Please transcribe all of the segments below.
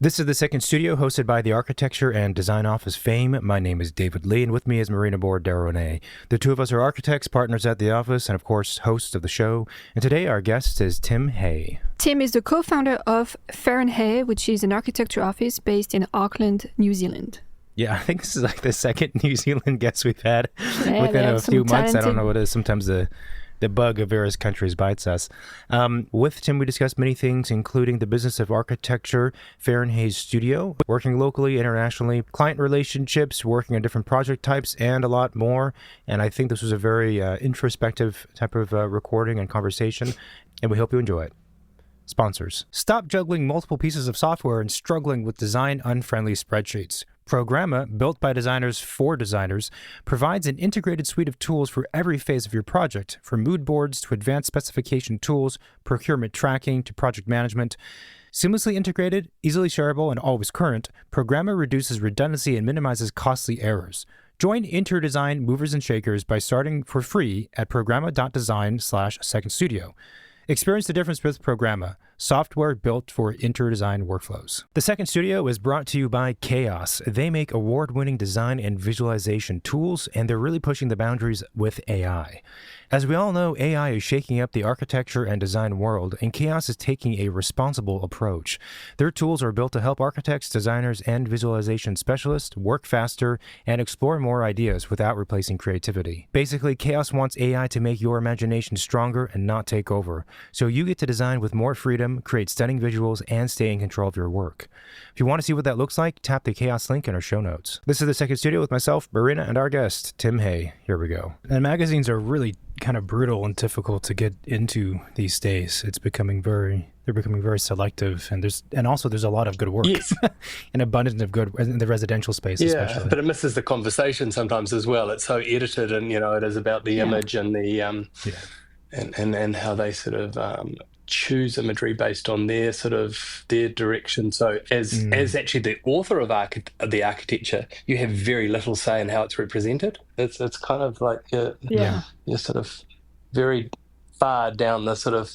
This is the Second Studio, hosted by the Architecture and Design Office fame. My name is David Lee, and with me is Marina board Fearon Hay. The two of us are architects, partners at the office, and of course, hosts of the show. And today our guest is Tim Hay. Tim is the co-founder of Fearon Hay, which is an architecture office based in Auckland, New Zealand. Yeah, I think this is like the second New Zealand guest we've had within a few months. I don't know what it is. Sometimes the bug of various countries bites us. With Tim, we discussed many things, including the business of architecture, Fearon Hay's studio, working locally, internationally, client relationships, working on different project types, and a lot more. And I think this was a very introspective type of recording and conversation, and we hope you enjoy it. Sponsors. Stop juggling multiple pieces of software and struggling with design-unfriendly spreadsheets. Programma, built by designers for designers, provides an integrated suite of tools for every phase of your project, from mood boards to advanced specification tools, procurement tracking to project management. Seamlessly integrated, easily shareable, and always current, Programma reduces redundancy and minimizes costly errors. Join InterDesign movers and shakers by starting for free at programma.design/secondstudio. Experience the difference with Programma, software built for InterDesign workflows. The Second Studio is brought to you by Chaos. They make award-winning design and visualization tools, and they're really pushing the boundaries with AI. As we all know, AI is shaking up the architecture and design world, and Chaos is taking a responsible approach. Their tools are built to help architects, designers, and visualization specialists work faster and explore more ideas without replacing creativity. Basically, Chaos wants AI to make your imagination stronger and not take over, so you get to design with more freedom, create stunning visuals, and stay in control of your work. If you want to see what that looks like, tap the Chaos link in our show notes. This is the Second Studio with myself, Marina, and our guest, Tim Hay. Here we go. And magazines are really kind of brutal and difficult to get into these days. They're becoming very selective, and there's a lot of good work. Yes. An abundance of good in the residential space, especially. But it misses the conversation sometimes as well. It's so edited, and it is about the image and the and how they sort of choose imagery based on their direction. So as actually the author of the architecture, you have very little say in how it's represented. It's kind of like you're sort of very far down the sort of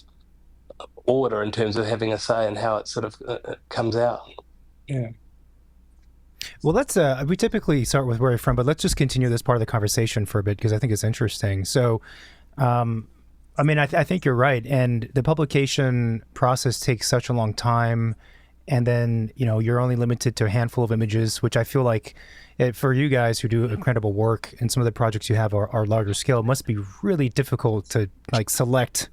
order in terms of having a say in how it sort of comes out. Yeah. Well, let's we typically start with where you're from, but let's just continue this part of the conversation for a bit because I think it's interesting. So I think you're right. And the publication process takes such a long time. And then, you're only limited to a handful of images, which I feel like for you guys who do incredible work and some of the projects you have are larger scale, it must be really difficult to select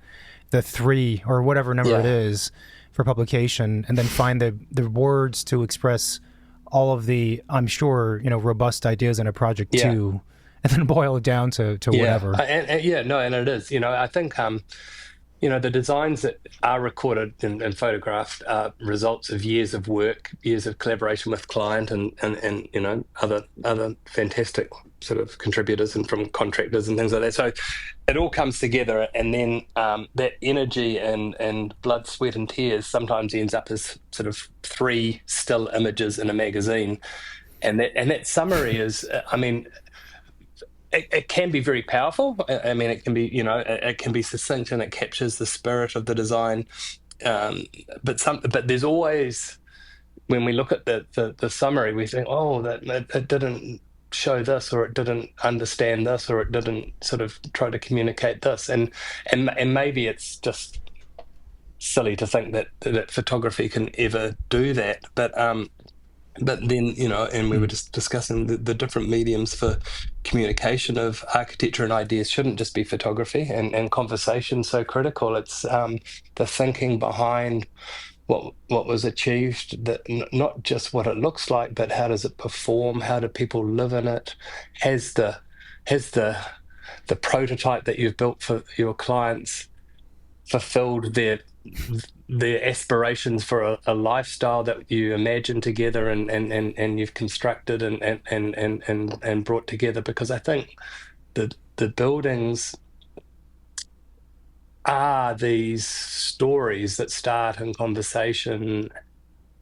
the 3 or whatever number it is for publication and then find the words to express all of the, I'm sure, robust ideas in a project too. And then boil it down to whatever. And it is. I think, the designs that are recorded and photographed are results of years of work, years of collaboration with client and other fantastic sort of contributors and from contractors and things like that. So it all comes together, and then that energy and blood, sweat and tears sometimes ends up as sort of 3 still images in a magazine. And that summary is, it can be very powerful. It can be, it can be succinct and it captures the spirit of the design. But there's always, when we look at the summary, we think, that it didn't show this, or it didn't understand this, or it didn't sort of try to communicate this. And maybe it's just silly to think that photography can ever do that. But then, and we were just discussing the different mediums for communication of architecture and ideas shouldn't just be photography and conversation so critical. It's the thinking behind what was achieved, that not just what it looks like, but how does it perform? How do people live in it? Has the prototype that you've built for your clients fulfilled their aspirations for a lifestyle that you imagine together and you've constructed and brought together? Because I think the buildings are these stories that start in conversation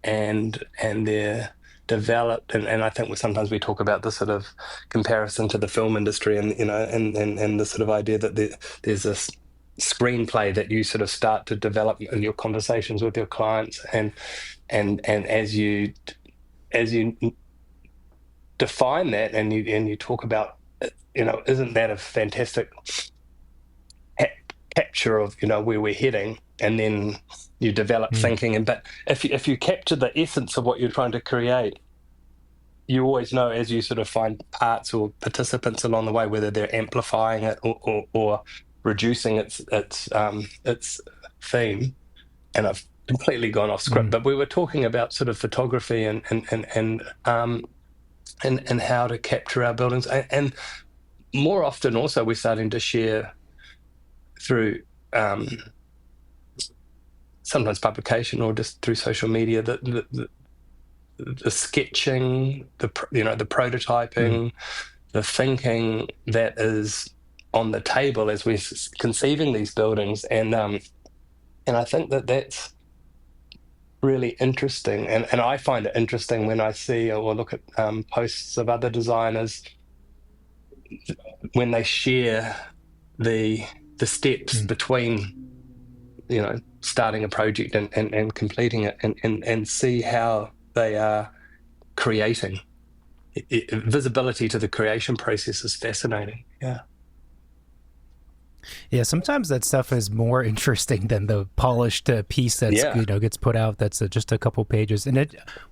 and they're developed, and I think sometimes we talk about the sort of comparison to the film industry and the sort of idea that there's this screenplay that you sort of start to develop in your conversations with your clients, and as you define that, and you talk about, isn't that a fantastic capture of where we're heading, and then you develop thinking. And but if you capture the essence of what you're trying to create, you always know, as you sort of find parts or participants along the way, whether they're amplifying it or reducing its theme. And I've completely gone off script, but we were talking about sort of photography and how to capture our buildings, and more often also we're starting to share through sometimes publication or just through social media the sketching, the prototyping, the thinking that is on the table as we're conceiving these buildings, and I think that's really interesting, and I find it interesting when I see or look at posts of other designers when they share the steps between starting a project and completing it, and see how they are creating. Visibility to the creation process is fascinating. Yeah, sometimes that stuff is more interesting than the polished piece that's gets put out. That's just a couple pages. And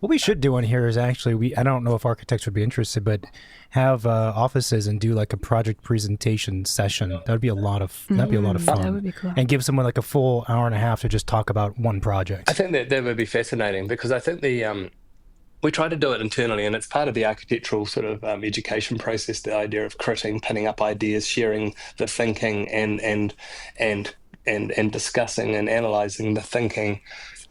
what we should do on here is actually, I don't know if architects would be interested, but have offices and do like a project presentation session. That would be a lot of fun. That would be cool. And give someone like a full hour and a half to just talk about one project. I think that would be fascinating, because I think we try to do it internally, and it's part of the architectural sort of education process, the idea of critting, pinning up ideas, sharing the thinking, and discussing and analysing the thinking,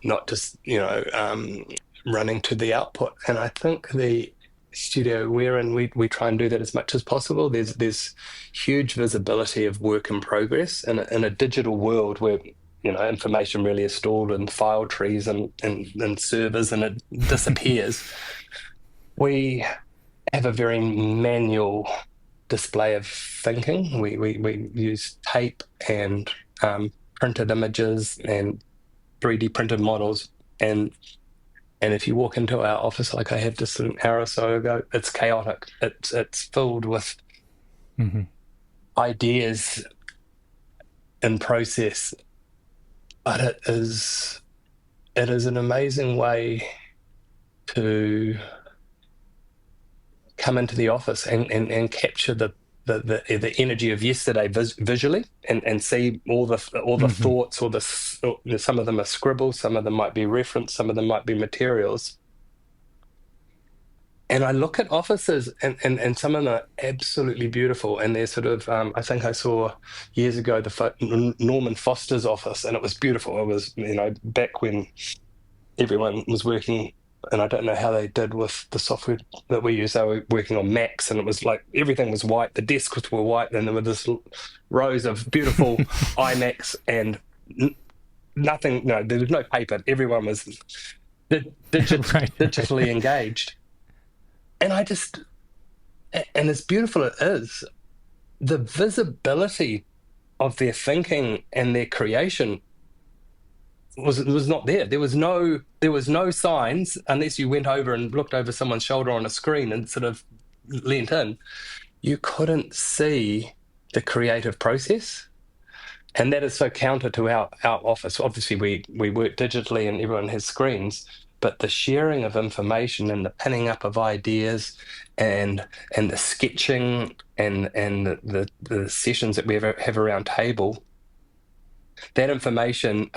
not just running to the output. And I think the studio we're in, we try and do that as much as possible. There's huge visibility of work in progress in a digital world where information really is stored in file trees and servers, and it disappears. We have a very manual display of thinking. We use tape and printed images and 3D printed models, and if you walk into our office, like I had just an hour or so ago, it's chaotic. It's filled with ideas in process. But it is an amazing way to come into the office and capture the energy of yesterday visually, and see all the thoughts, or some of them are scribbles, some of them might be reference, some of them might be materials. And I look at offices, and some of them are absolutely beautiful. And they're sort of, I think I saw years ago Norman Foster's office, and it was beautiful. It was, back when everyone was working, and I don't know how they did with the software that we use. They were working on Macs, and it was like everything was white. The desks were white, and there were this rows of beautiful iMacs, and nothing. No, there was no paper. Everyone was digitally engaged. And and as beautiful it is, the visibility of their thinking and their creation was not there. There was no signs, unless you went over and looked over someone's shoulder on a screen and sort of leant in. You couldn't see the creative process. And that is so counter to our office. Obviously, we work digitally and everyone has screens, but the sharing of information and the pinning up of ideas and the sketching and the sessions that we have around table, that information,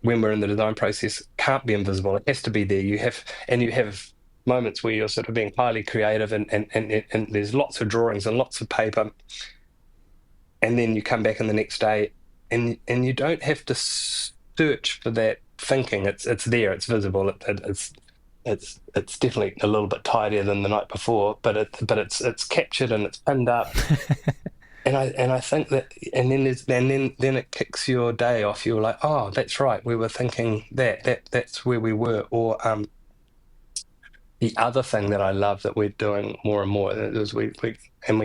when we're in the design process, can't be invisible. It has to be there. You have moments where you're sort of being highly creative, and there's lots of drawings and lots of paper. And then you come back in the next day, and you don't have to search for that thinking. It's there. It's visible. It's definitely a little bit tidier than the night before, but it's captured and it's pinned up. and I think that, and then it kicks your day off. You're like, oh, that's right. We were thinking that's where we were. Or the other thing that I love that we're doing more and more is we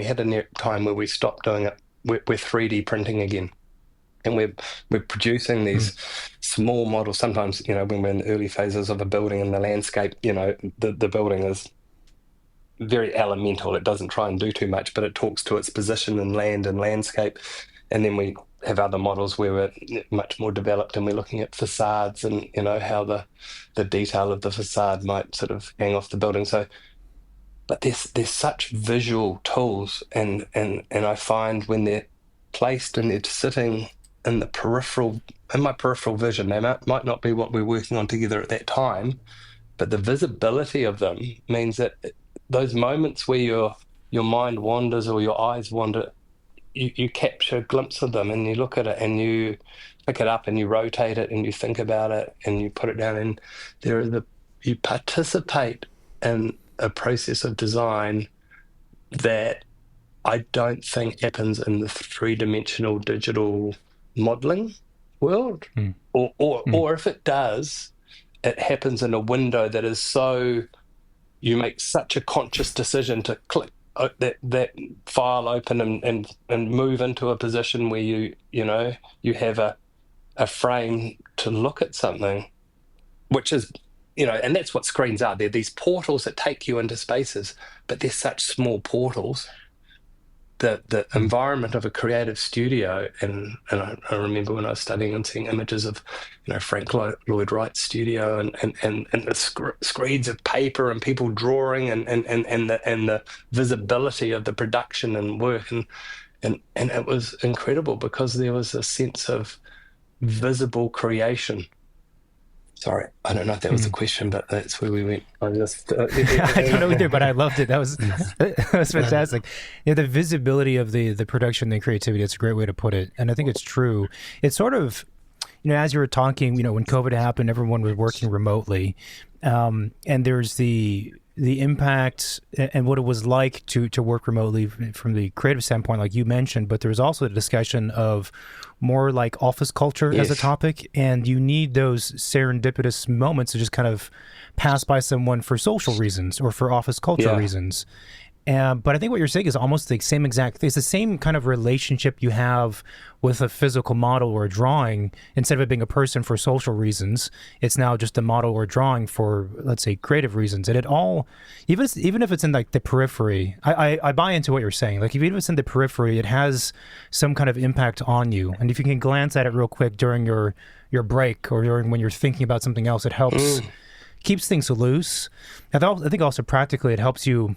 had a time where we stopped doing it we're 3D printing again. And we're producing these small models. Sometimes, when we're in the early phases of a building and the landscape, the building is very elemental. It doesn't try and do too much, but it talks to its position in land and landscape. And then we have other models where we're much more developed and we're looking at facades and, how the detail of the facade might sort of hang off the building. So, but there's such visual tools, and I find when they're placed and they're sitting in my peripheral vision, they might not be what we're working on together at that time, but the visibility of them means that those moments where your mind wanders or your eyes wander, you capture a glimpse of them, and you look at it and you pick it up and you rotate it and you think about it and you put it down, and you participate in a process of design that I don't think happens in the three-dimensional digital modeling world, or if it does, it happens in a window that is so, you make such a conscious decision to click that file open and move into a position where you have a frame to look at something, which is, and that's what screens are. They're these portals that take you into spaces, but they're such small portals. The environment of a creative studio, and I remember when I was studying and seeing images of, Frank Lloyd Wright's studio and the screeds of paper and people drawing and the visibility of the production and work, and it was incredible because there was a sense of visible creation. Sorry, I don't know if that was the question, but that's where we went. I just I don't know either, but I loved it. That was fantastic. The visibility of the production, the creativity, that's a great way to put it. And I think it's true. It's sort of, as you were talking, when COVID happened, everyone was working remotely. And there's the impact and what it was like to work remotely from the creative standpoint, like you mentioned, but there's also a discussion of more like office culture as a topic, and you need those serendipitous moments to just kind of pass by someone for social reasons or for office culture reasons. But I think what you're saying is almost the same exact thing. It's the same kind of relationship you have with a physical model or a drawing. Instead of it being a person for social reasons, it's now just a model or a drawing for, let's say, creative reasons. And it all, even if it's in like the periphery, I buy into what you're saying. Like even if it's in the periphery, it has some kind of impact on you. And if you can glance at it real quick during your break or during when you're thinking about something else, it helps, keeps things loose. I think also practically it helps you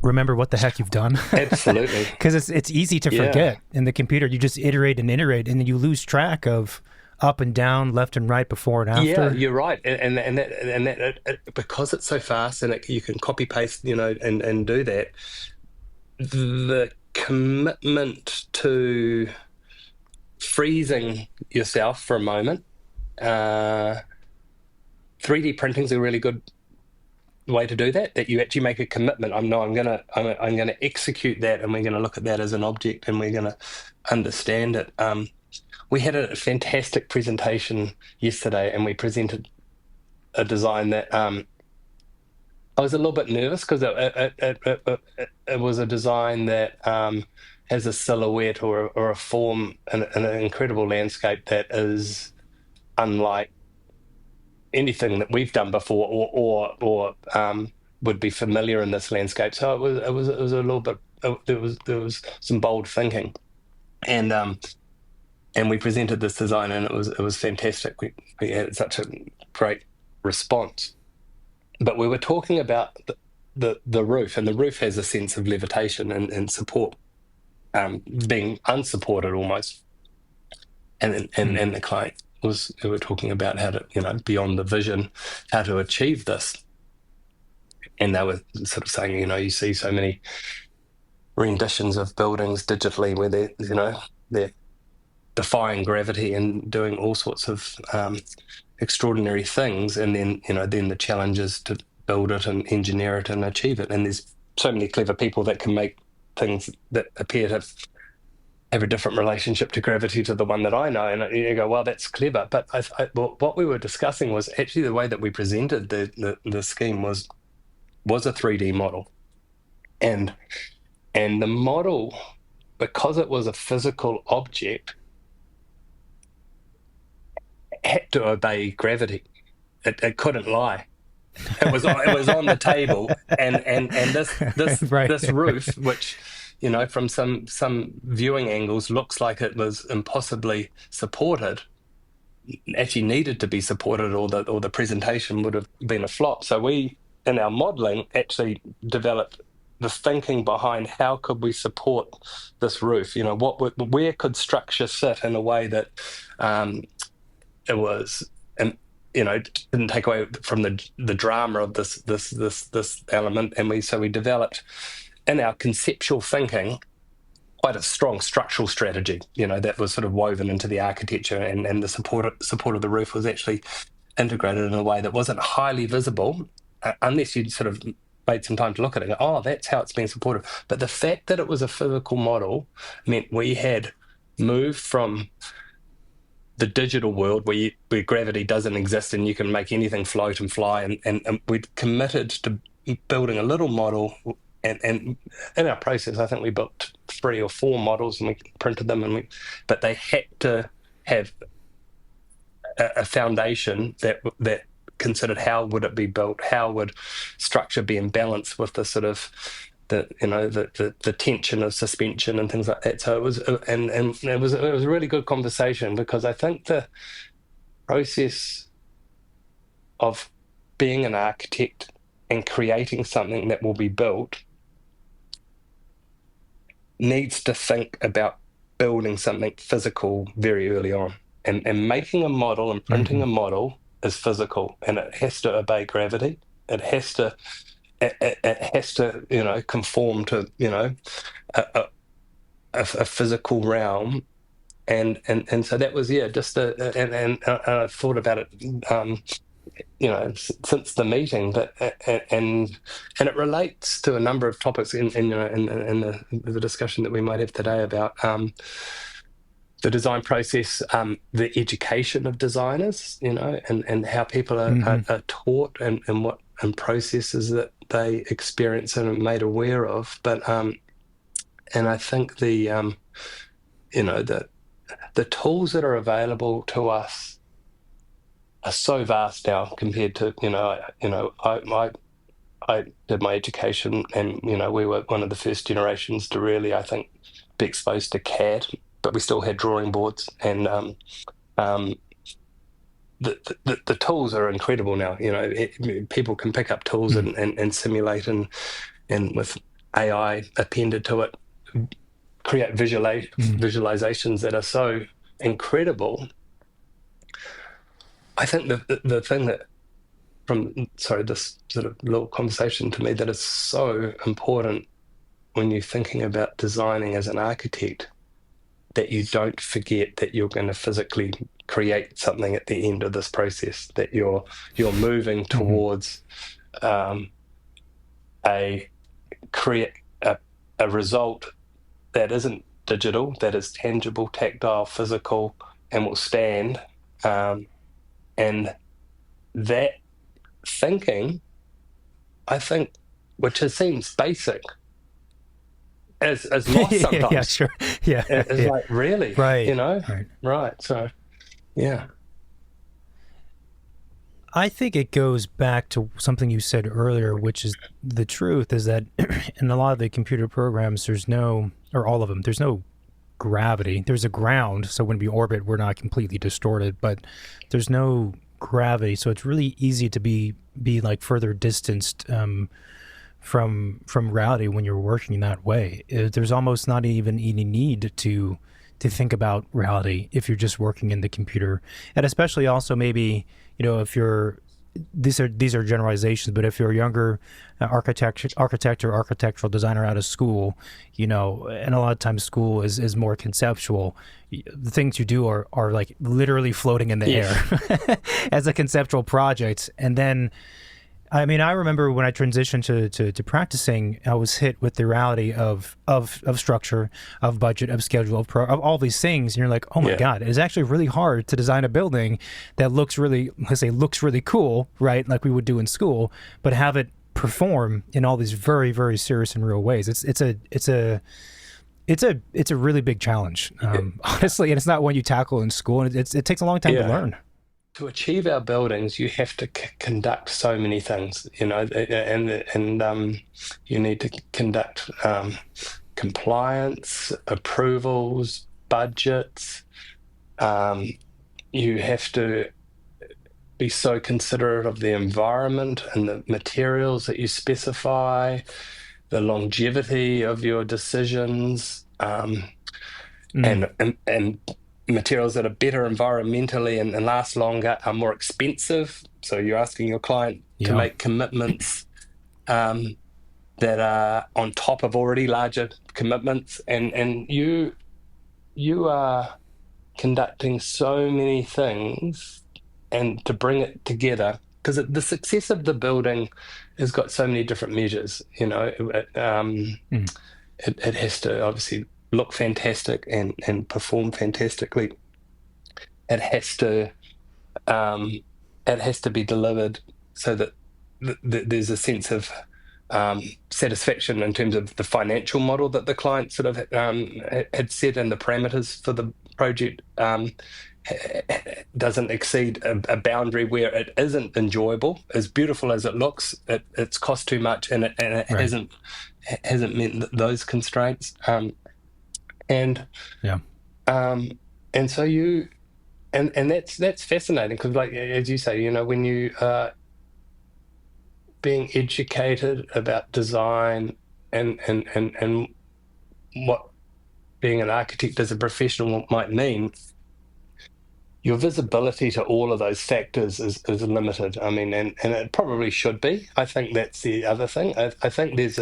remember what the heck you've done. Absolutely. Because it's easy to forget in the computer. You just iterate, and then you lose track of up and down, left and right, before and after. Yeah, you're right. And that because it's so fast and you can copy paste, and do that, the commitment to freezing yourself for a moment, 3D printing is a really good way to do that you actually make a commitment. I'm gonna execute that, and we're gonna look at that as an object, and we're gonna understand it. We had a fantastic presentation yesterday, and we presented a design that I was a little bit nervous because it was a design that has a silhouette or a form and an incredible landscape that is unlike anything that we've done before or would be familiar in this landscape. So it was a little bit, there was some bold thinking, and we presented this design, and it was fantastic. We had such a great response. But we were talking about the roof, and the roof has a sense of levitation and support, being unsupported almost, and the client we were talking about how to, beyond the vision, how to achieve this. And they were sort of saying, you see so many renditions of buildings digitally where they're defying gravity and doing all sorts of extraordinary things. And then, then the challenge is to build it and engineer it and achieve it. And there's so many clever people that can make things that appear to have a different relationship to gravity to the one that I know, and you go, well, that's clever. But what we were discussing was actually the way that we presented the scheme was a 3D model, and the model because it was a physical object, had to obey gravity. It couldn't lie. It was on the table, and Right. this roof, which, you know, from some viewing angles looks like it was impossibly supported, actually needed to be supported, or the presentation would have been a flop. So we, in our modelling, actually developed the thinking behind how could we support this roof. You know, where could structure sit in a way that it was, and you know, didn't take away from the drama of this element. And we developed in our conceptual thinking quite a strong structural strategy, you know, that was sort of woven into the architecture, and the support of the roof was actually integrated in a way that wasn't highly visible unless you sort of made some time to look at it and go, oh, that's how it's been supported. But the fact that it was a physical model meant we had moved from the digital world where gravity doesn't exist and you can make anything float and fly, and we'd committed to building a little model. And in our process, I think we built 3 or 4 models and we printed them, but they had to have a foundation that considered how would it be built, how would structure be in balance with the sort of the tension of suspension and things like that. So it was, and it was a really good conversation, because I think the process of being an architect and creating something that will be built needs to think about building something physical very early on, and making a model and printing a model is physical, and it has to obey gravity. It has to you know, conform to, you know, a physical realm, and so that was just and I thought about it you know, since the meeting, but and it relates to a number of topics in the discussion that we might have today about the design process, the education of designers, you know, and how people are taught, and what and processes that they experience and are made aware of. But and I think the you know, the tools that are available to us are so vast now compared to, I did my education, and, you know, we were one of the first generations to really, I think, be exposed to CAD, but we still had drawing boards, and the tools are incredible now. You know, people can pick up tools and simulate, and with AI appended to it, create visualizations that are so incredible. I think the thing that, this sort of little conversation to me, that is so important when you're thinking about designing as an architect, that you don't forget that you're going to physically create something at the end of this process, that you're moving towards a result that isn't digital, that is tangible, tactile, physical, and will stand. And that thinking, I think, which seems basic, is lost sometimes. Yeah, sure. Yeah. It's like, really? Right. You know? Right. So, yeah. I think it goes back to something you said earlier, which is the truth is that in a lot of the computer programs, there's no gravity. There's a ground, so when we orbit, we're not completely distorted, but there's no gravity, so it's really easy to be like further distanced from reality when you're working that way. There's almost not even any need to think about reality if you're just working in the computer. And especially also maybe, you know, if you're, these are generalizations, but if you're a younger architect or architectural designer out of school, you know, and a lot of times school is more conceptual. The things you do are like literally floating in the air as a conceptual project. And then, I mean, I remember when I transitioned to practicing, I was hit with the reality of structure, of budget, of schedule, of all these things. And you're like, oh my God, it's actually really hard to design a building that looks really cool, right? Like we would do in school, but have it perform in all these very, very serious and real ways. It's It's a really big challenge, honestly, and it's not one you tackle in school, and it takes a long time to learn. To achieve our buildings, you have to conduct so many things, and you need to conduct compliance, approvals, budgets. You have to be so considerate of the environment and the materials that you specify, the longevity of your decisions, and materials that are better environmentally and last longer are more expensive. So you're asking your client to make commitments that are on top of already larger commitments, and you are conducting so many things, and to bring it together, because the success of the building has got so many different measures. It has to obviously look fantastic and perform fantastically. It has to be delivered so that there's a sense of satisfaction in terms of the financial model that the client sort of had set, and the parameters for the project doesn't exceed a boundary where it isn't enjoyable. As beautiful as it looks, it's cost too much, and it hasn't met those constraints. And so you and that's fascinating, because, like, as you say, when you are being educated about design and what being an architect as a professional might mean, your visibility to all of those factors is limited. I mean, and it probably should be. I think that's the other thing. I think there's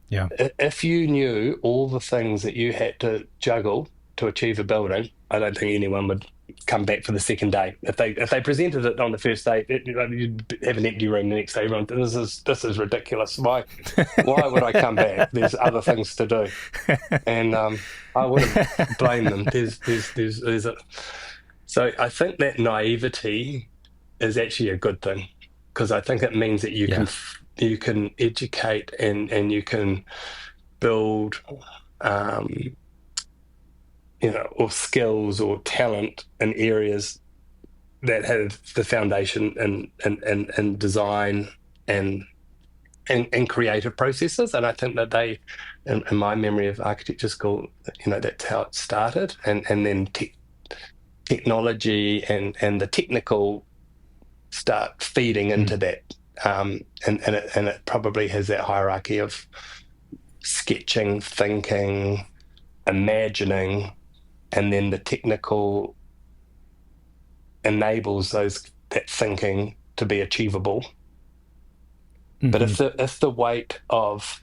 if you knew all the things that you had to juggle to achieve a building, I don't think anyone would come back for the second day. If they presented it on the first day, you'd have an empty room the next day. Everyone, this is ridiculous. Why would I come back? There's other things to do, and I wouldn't blame them. So I think that naivety is actually a good thing, because I think it means that you can educate and you can build or skills or talent in areas that have the foundation and design and creative processes. And I think that they, in my memory of architecture school, that's how it started, and then technology and the technical start feeding into that, and it probably has that hierarchy of sketching, thinking, imagining, and then the technical enables that thinking to be achievable. But if the weight of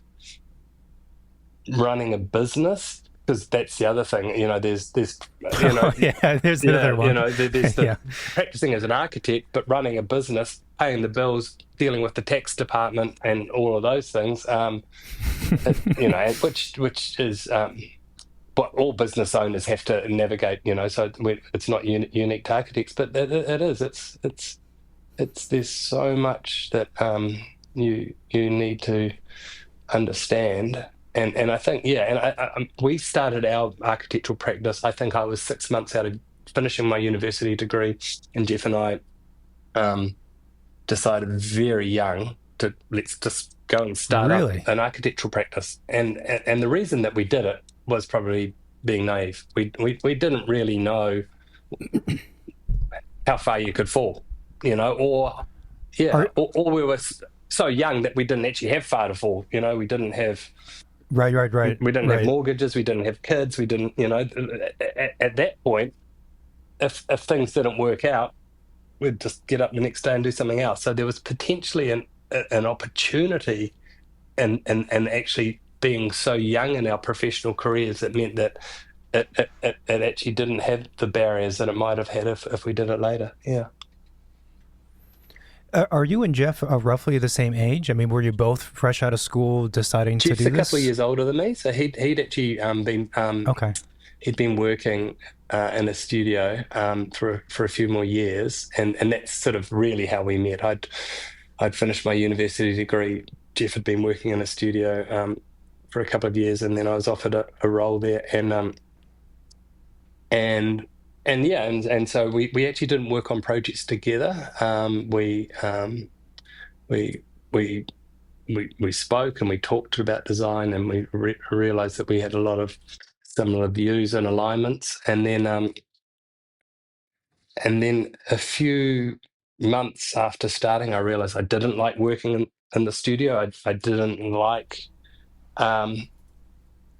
running a business, because that's the other thing, there's there's another one. There's the practicing as an architect, but running a business, paying the bills, dealing with the tax department, and all of those things, which is what all business owners have to navigate. So it's not unique to architects, but it is. It's there's so much that you need to understand. And I think, we started our architectural practice. I think I was 6 months out of finishing my university degree, and Jeff and I decided very young to let's just go and start up an architectural practice. And the reason that we did it was probably being naive. We didn't really know how far you could fall, or we were so young that we didn't actually have far to fall. We didn't have. Right. We didn't have mortgages. We didn't have kids. We didn't, at that point, if things didn't work out, we'd just get up the next day and do something else. So there was potentially an opportunity, and actually being so young in our professional careers, that meant that it actually didn't have the barriers that it might have had if we did it later. Yeah. Are you and Jeff roughly the same age? I mean, were you both fresh out of school deciding to do this? Jeff's a couple of years older than me, so he'd actually been he'd been working in a studio for a few more years, and that's sort of really how we met. I'd finished my university degree. Jeff had been working in a studio for a couple of years, and then I was offered a role there, and so we actually didn't work on projects together. We spoke and we talked about design, and we realized that we had a lot of similar views and alignments. And then a few months after starting, I realized I didn't like working in the studio. I didn't like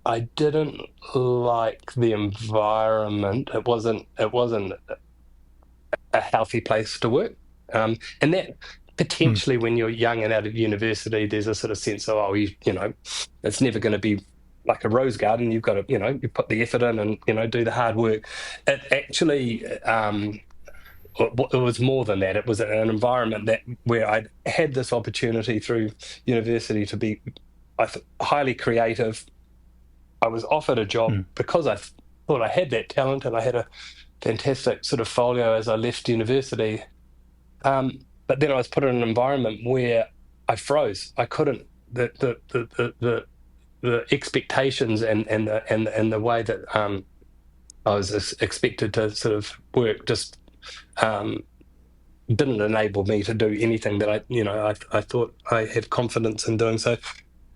I didn't like the environment. It wasn't a healthy place to work. And that potentially, when you're young and out of university, there's a sort of sense of, oh, you know, it's never going to be like a rose garden. You've got to, you know, you put the effort in and, you know, do the hard work. It actually, it was more than that. It was an environment where I had this opportunity through university to be highly creative. I was offered a job because I thought I had that talent, and I had a fantastic sort of folio as I left university. But then I was put in an environment where I froze. I couldn't. The expectations and the way that I was expected to sort of work just didn't enable me to do anything that I thought I had confidence in doing. So,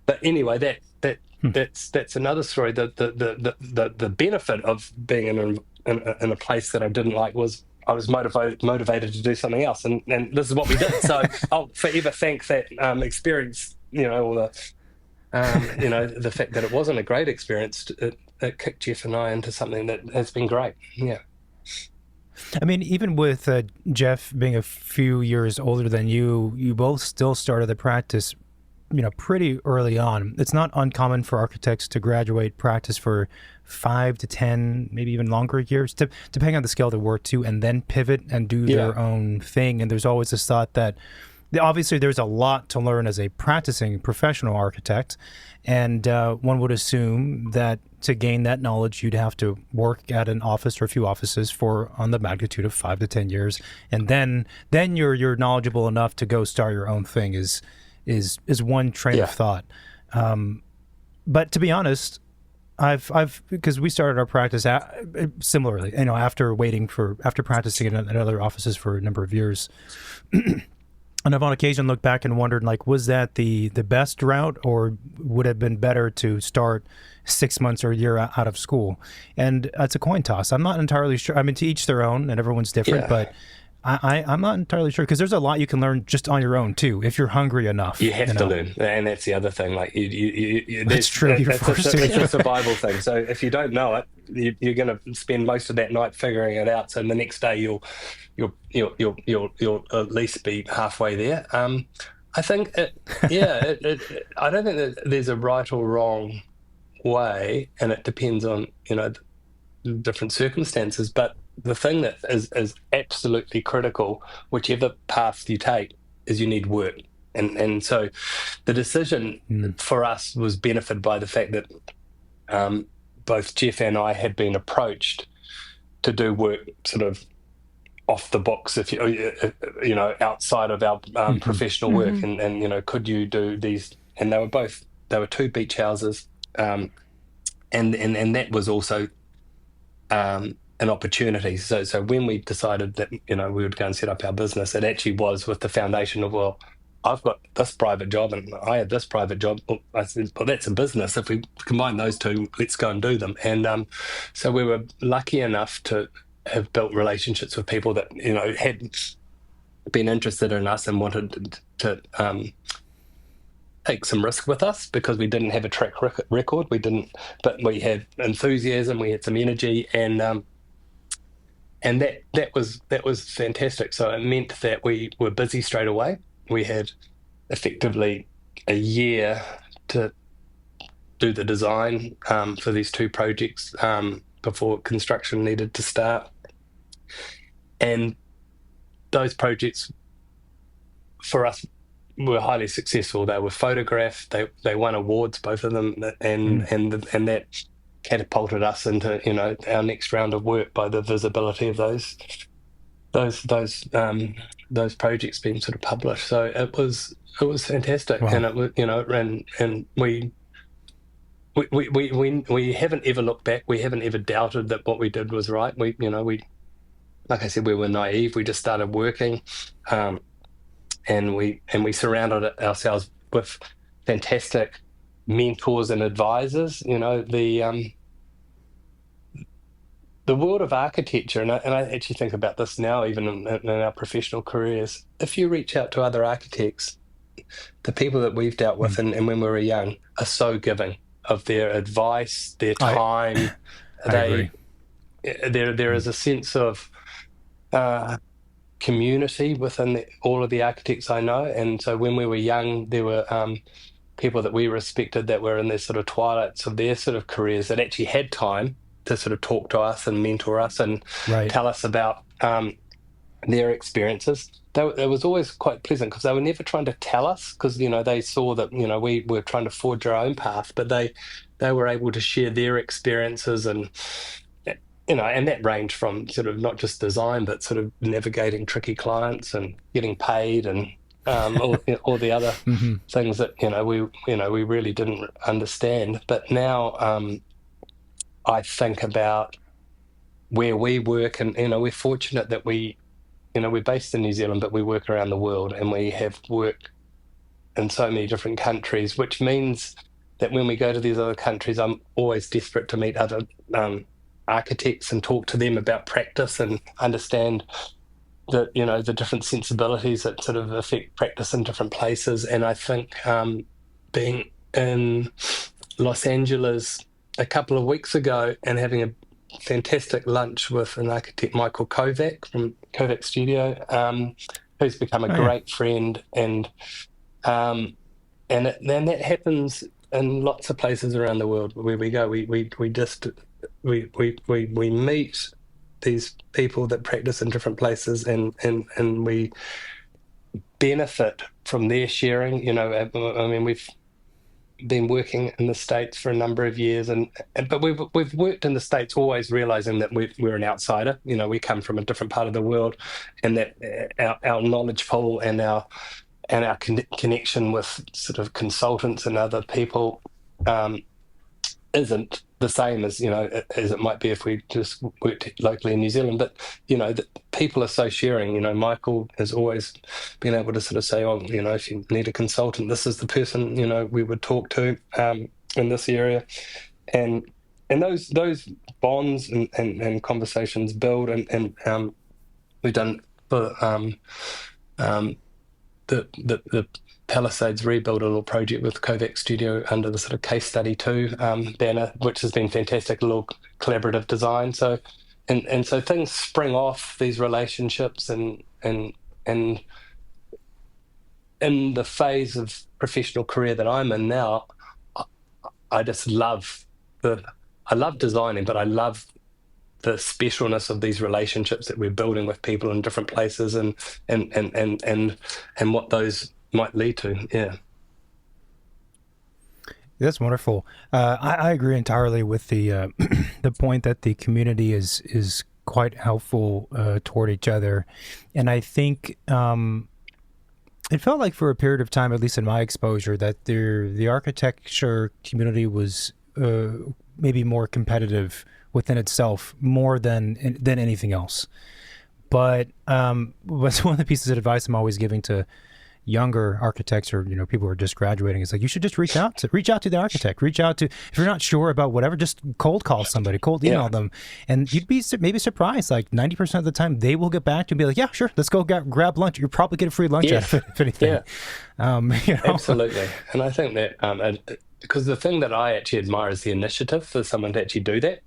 but anyway, that's another story. The benefit of being in a place that I didn't like was I was motivated to do something else, and this is what we did. So I'll forever thank that experience. You know, or the fact that it wasn't a great experience. It kicked Jeff and I into something that has been great. Yeah. I mean, even with Jeff being a few years older than you both still started the practice, you know, pretty early on. It's not uncommon for architects to graduate practice for 5 to 10, maybe even longer years, depending on the scale of the work too, and then pivot and do their own thing. And there's always this thought that obviously there's a lot to learn as a practicing professional architect. And one would assume that to gain that knowledge, you'd have to work at an office or a few offices for on the magnitude of 5 to 10 years. And then you're knowledgeable enough to go start your own thing is one train of thought. But to be honest, I've because we started our practice similarly, you know, after practicing in other offices for a number of years. And I've on occasion looked back and wondered, like, was that the best route, or would it have been better to start 6 months or a year out of school? And it's a coin toss. I'm not entirely sure. I mean, to each their own, and everyone's different, but I'm not entirely sure, because there's a lot you can learn just on your own too, if you're hungry enough. You have to learn, and that's the other thing. Like that's true. It's a survival thing. So if you don't know it, you're going to spend most of that night figuring it out. So the next day you'll at least be halfway there. I think I don't think that there's a right or wrong way, and it depends on different circumstances. But the thing that is absolutely critical, whichever path you take, is you need work. And so the decision for us was benefited by the fact that both Jeff and I had been approached to do work sort of off the books, if outside of our professional work, and could you do these? And they were 2 beach houses, and that was also an opportunity. So when we decided that we would go and set up our business, it actually was with the foundation of, well, I've got this private job and I have this private job. Well, I said, well, that's a business. If we combine those two, let's go and do them. And so we were lucky enough to have built relationships with people that had been interested in us and wanted to take some risk with us, because we didn't have a track record. But we had enthusiasm, we had some energy, and that was fantastic. So it meant that we were busy straight away. We had effectively a year to do the design for these 2 projects before construction needed to start. And those projects for us were highly successful. They were photographed. They won awards, both of them, and that catapulted us into our next round of work by the visibility of those projects being sort of published. So it was fantastic. Wow. And it was and we we haven't ever looked back. We haven't ever doubted that what we did was right. We like I said, we were naive. We just started working, and we surrounded ourselves with fantastic mentors and advisors. The world of architecture, and I actually think about this now, even in our professional careers. If you reach out to other architects, the people that we've dealt with, and when we were young, are so giving of their advice, their time. I agree. There is a sense of community within all of the architects I know, and so when we were young, there were people that we respected that were in their sort of twilights of their sort of careers that actually had time to sort of talk to us and mentor us and tell us about their experiences. It was always quite pleasant because they were never trying to tell us, because they saw that we were trying to forge our own path, but they were able to share their experiences, and and that ranged from sort of not just design, but sort of navigating tricky clients and getting paid, and all the other things that we really didn't understand. But now I think about where we work, and we're fortunate that we're based in New Zealand, but we work around the world, and we have worked in so many different countries, which means that when we go to these other countries, I'm always desperate to meet other architects and talk to them about practice and understand the different sensibilities that sort of affect practice in different places. And I think being in Los Angeles a couple of weeks ago and having a fantastic lunch with an architect, Michael Kovac from Kovac Studio, who's become a great friend, and that happens in lots of places around the world where we go. We meet these people that practice in different places, and we benefit from their sharing. I mean, we've been working in the States for a number of years, but we've worked in the States always realizing that we're an outsider. We come from a different part of the world, and that our knowledge pool and our connection with sort of consultants and other people isn't the same as as it might be if we just worked locally in New Zealand. But the people are so sharing. Michael has always been able to sort of say, oh, if you need a consultant, this is the person we would talk to in this area, and those bonds and conversations build, and we've done the Palisades rebuild a little project with Kovac Studio under the sort of Case Study 2 banner, which has been fantastic, a little collaborative design. So and so things spring off these relationships, and in the phase of professional career that I'm in now, I just love designing, but I love the specialness of these relationships that we're building with people in different places, and what those might lead to. That's wonderful. I agree entirely with the the point that the community is quite helpful toward each other, and I think it felt like for a period of time, at least in my exposure, that the architecture community was maybe more competitive within itself more than anything else. But what's one of the pieces of advice I'm always giving to younger architects, or people who are just graduating, is like, you should just reach out to the architect. Reach out to, if you're not sure about whatever, just cold call somebody, cold email them, and you'd be maybe surprised. Like 90% of the time, they will get back to you and be like, yeah, sure, let's go grab lunch. You'll probably get a free lunch out of it, if anything. Absolutely. And I think that because the thing that I actually admire is the initiative for someone to actually do that,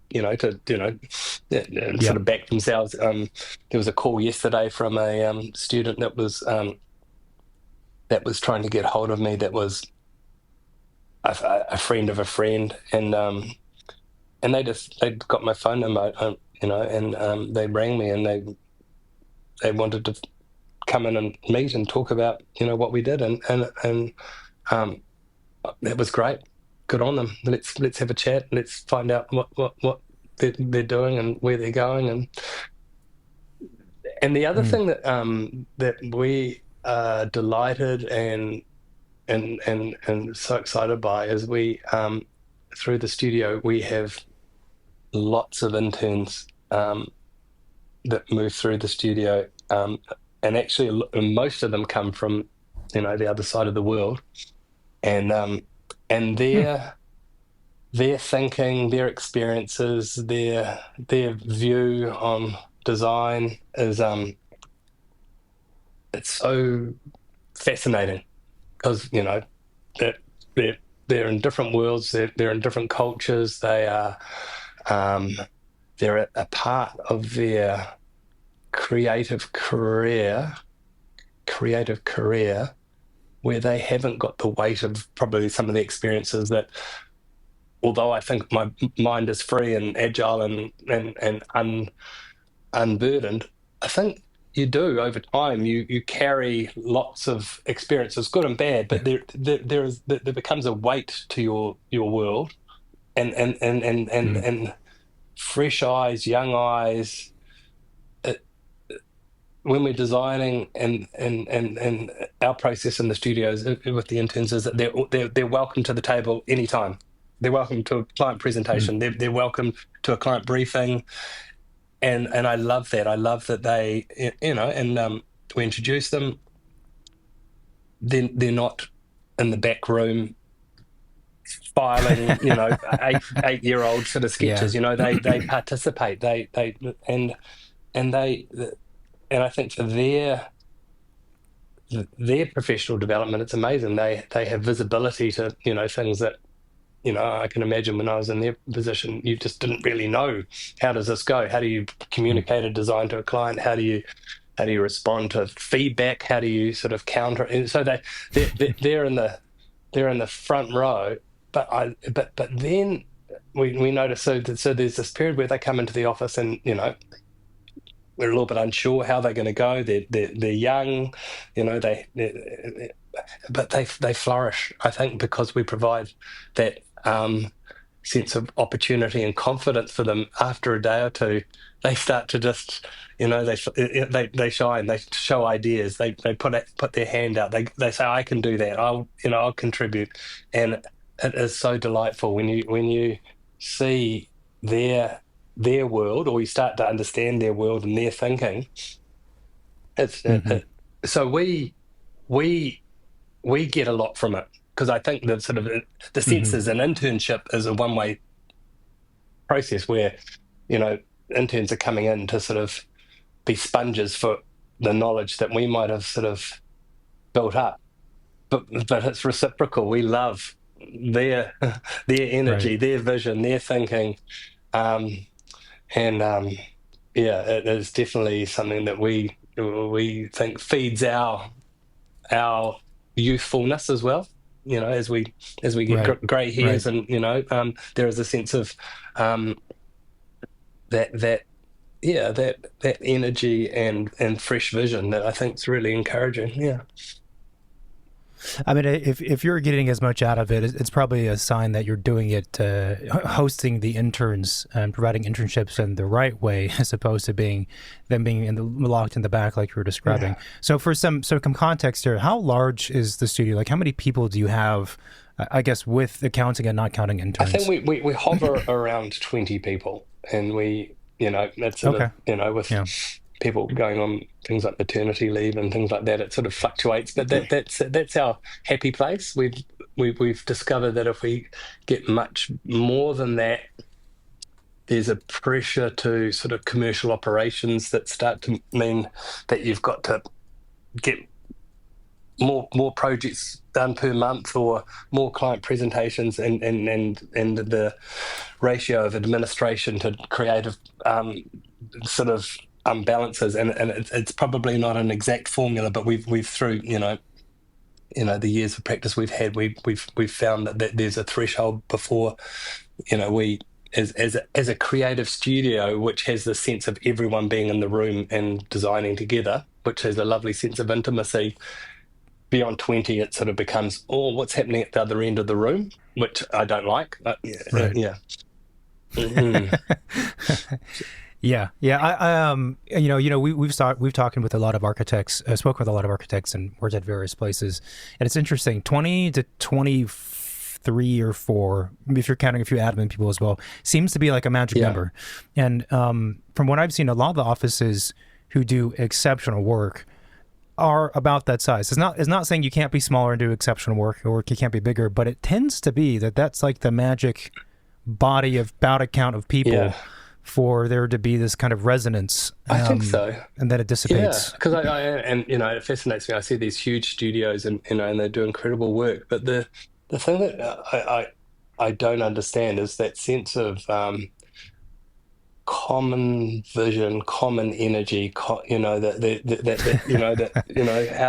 sort of back themselves. There was a call yesterday from a student that was trying to get hold of me, that was a friend of a friend, and they got my phone number, and they rang me, and they wanted to come in and meet and talk about what we did, and that was great. Good on them. Let's have a chat. Let's find out what they're doing and where they're going, and the other thing that we are delighted and so excited by is we through the studio, we have lots of interns that move through the studio, and actually most of them come from, the other side of the world, and their thinking, their experiences, their view on design is it's so fascinating, because they're in different worlds, they're in different cultures, they are they're a part of their creative career where they haven't got the weight of probably some of the experiences that, although I think my mind is free and agile and unburdened, I think you do over time. You carry lots of experiences, good and bad, but there becomes a weight to your world, and fresh eyes, young eyes. When we're designing, and our process in the studios with the interns is that they're welcome to the table anytime. They're welcome to a client presentation. They're welcome to a client briefing, and I love that. I love that they, and we introduce them. They're not in the back room filing, 8-year-old sort of sketches. Yeah. They participate. And I think for their professional development, it's amazing. They have visibility to things that I can imagine when I was in their position, you just didn't really know, how does this go? How do you communicate a design to a client? How do you respond to feedback? How do you sort of counter? And so they're in the front row. But then we notice, so there's this period where they come into the office, and we're a little bit unsure how they're going to go. They're young, but they flourish, I think, because we provide that sense of opportunity and confidence for them. After a day or two, they start to just, they shine. They show ideas. They put their hand out. They say, I can do that. I'll contribute, and it is so delightful when you see their world, or you start to understand their world and their thinking. So we get a lot from it, because I think that sort of the sense is an internship is a one-way process where interns are coming in to sort of be sponges for the knowledge that we might have sort of built up, but it's reciprocal. We love their energy, right, their vision, their thinking, it is definitely something that we think feeds our youthfulness as well. As we get grey hairs, and there is a sense of that energy and fresh vision that I think is really encouraging. Yeah. I mean, if you're getting as much out of it, it's probably a sign that you're doing it, hosting the interns and providing internships in the right way, as opposed to being locked in the back like you were describing. Yeah. So for some context here, how large is the studio? Like, how many people do you have, I guess, with accounting and not counting interns? I think we hover around 20 people, and that's sort of, with people going on things like maternity leave and things like that, it sort of fluctuates. But that's our happy place. We've discovered that if we get much more than that, there's a pressure to sort of commercial operations that start to mean that you've got to get more projects done per month, or more client presentations, and the ratio of administration to creative sort of balances, and it's probably not an exact formula, but we've through the years of practice we've had, we've found that there's a threshold before we as a creative studio, which has the sense of everyone being in the room and designing together, which has a lovely sense of intimacy. Beyond 20, it sort of becomes, what's happening at the other end of the room, which I don't like. Right. Yeah. Yeah. We've talking with a lot of architects, spoken with a lot of architects, and worked at various places, and it's interesting. 20 to 3 or 4, if you're counting a few admin people as well, seems to be like a magic number. And from what I've seen, a lot of the offices who do exceptional work are about that size. It's not saying you can't be smaller and do exceptional work, or you can't be bigger, but it tends to be that's like the magic body of about a count of people for there to be this kind of resonance. I think so. And then it dissipates. Yeah, because it fascinates me. I see these huge studios and they do incredible work. But the thing that I don't understand is that sense of common vision, common energy. How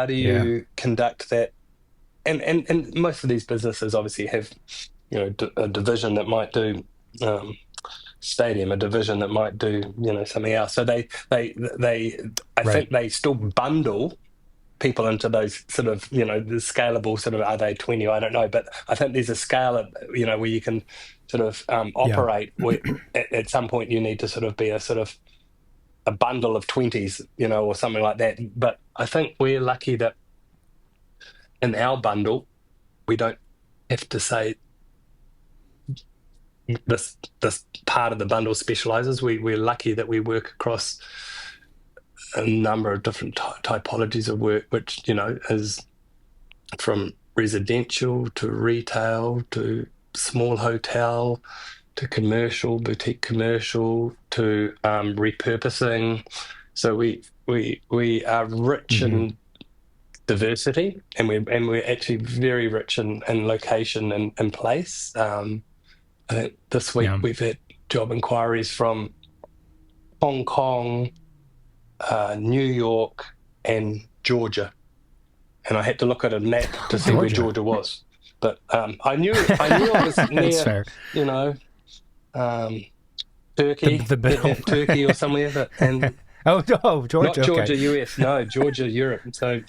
do you conduct that? And most of these businesses obviously have a division that might do stadium, a division that might do something else. So I think they still bundle people into those sort of the scalable sort of, are they 20? I don't know, but I think there's a scale of where you can sort of operate. Where at some point you need to sort of be a bundle of 20s, or something like that. But I think we're lucky that in our bundle we don't have to say this part of the bundle specializes. We're lucky that we work across a number of different typologies of work, which is from residential to retail to small hotel to commercial, boutique commercial, to repurposing. So we are rich in diversity, and we're actually very rich in location and place. I think this week we've had job inquiries from Hong Kong, New York, and Georgia, and I had to look at a map to see where Georgia was. But I knew I was near, Turkey, Turkey or somewhere. But and Georgia, not Georgia, US, no, Georgia, Europe. So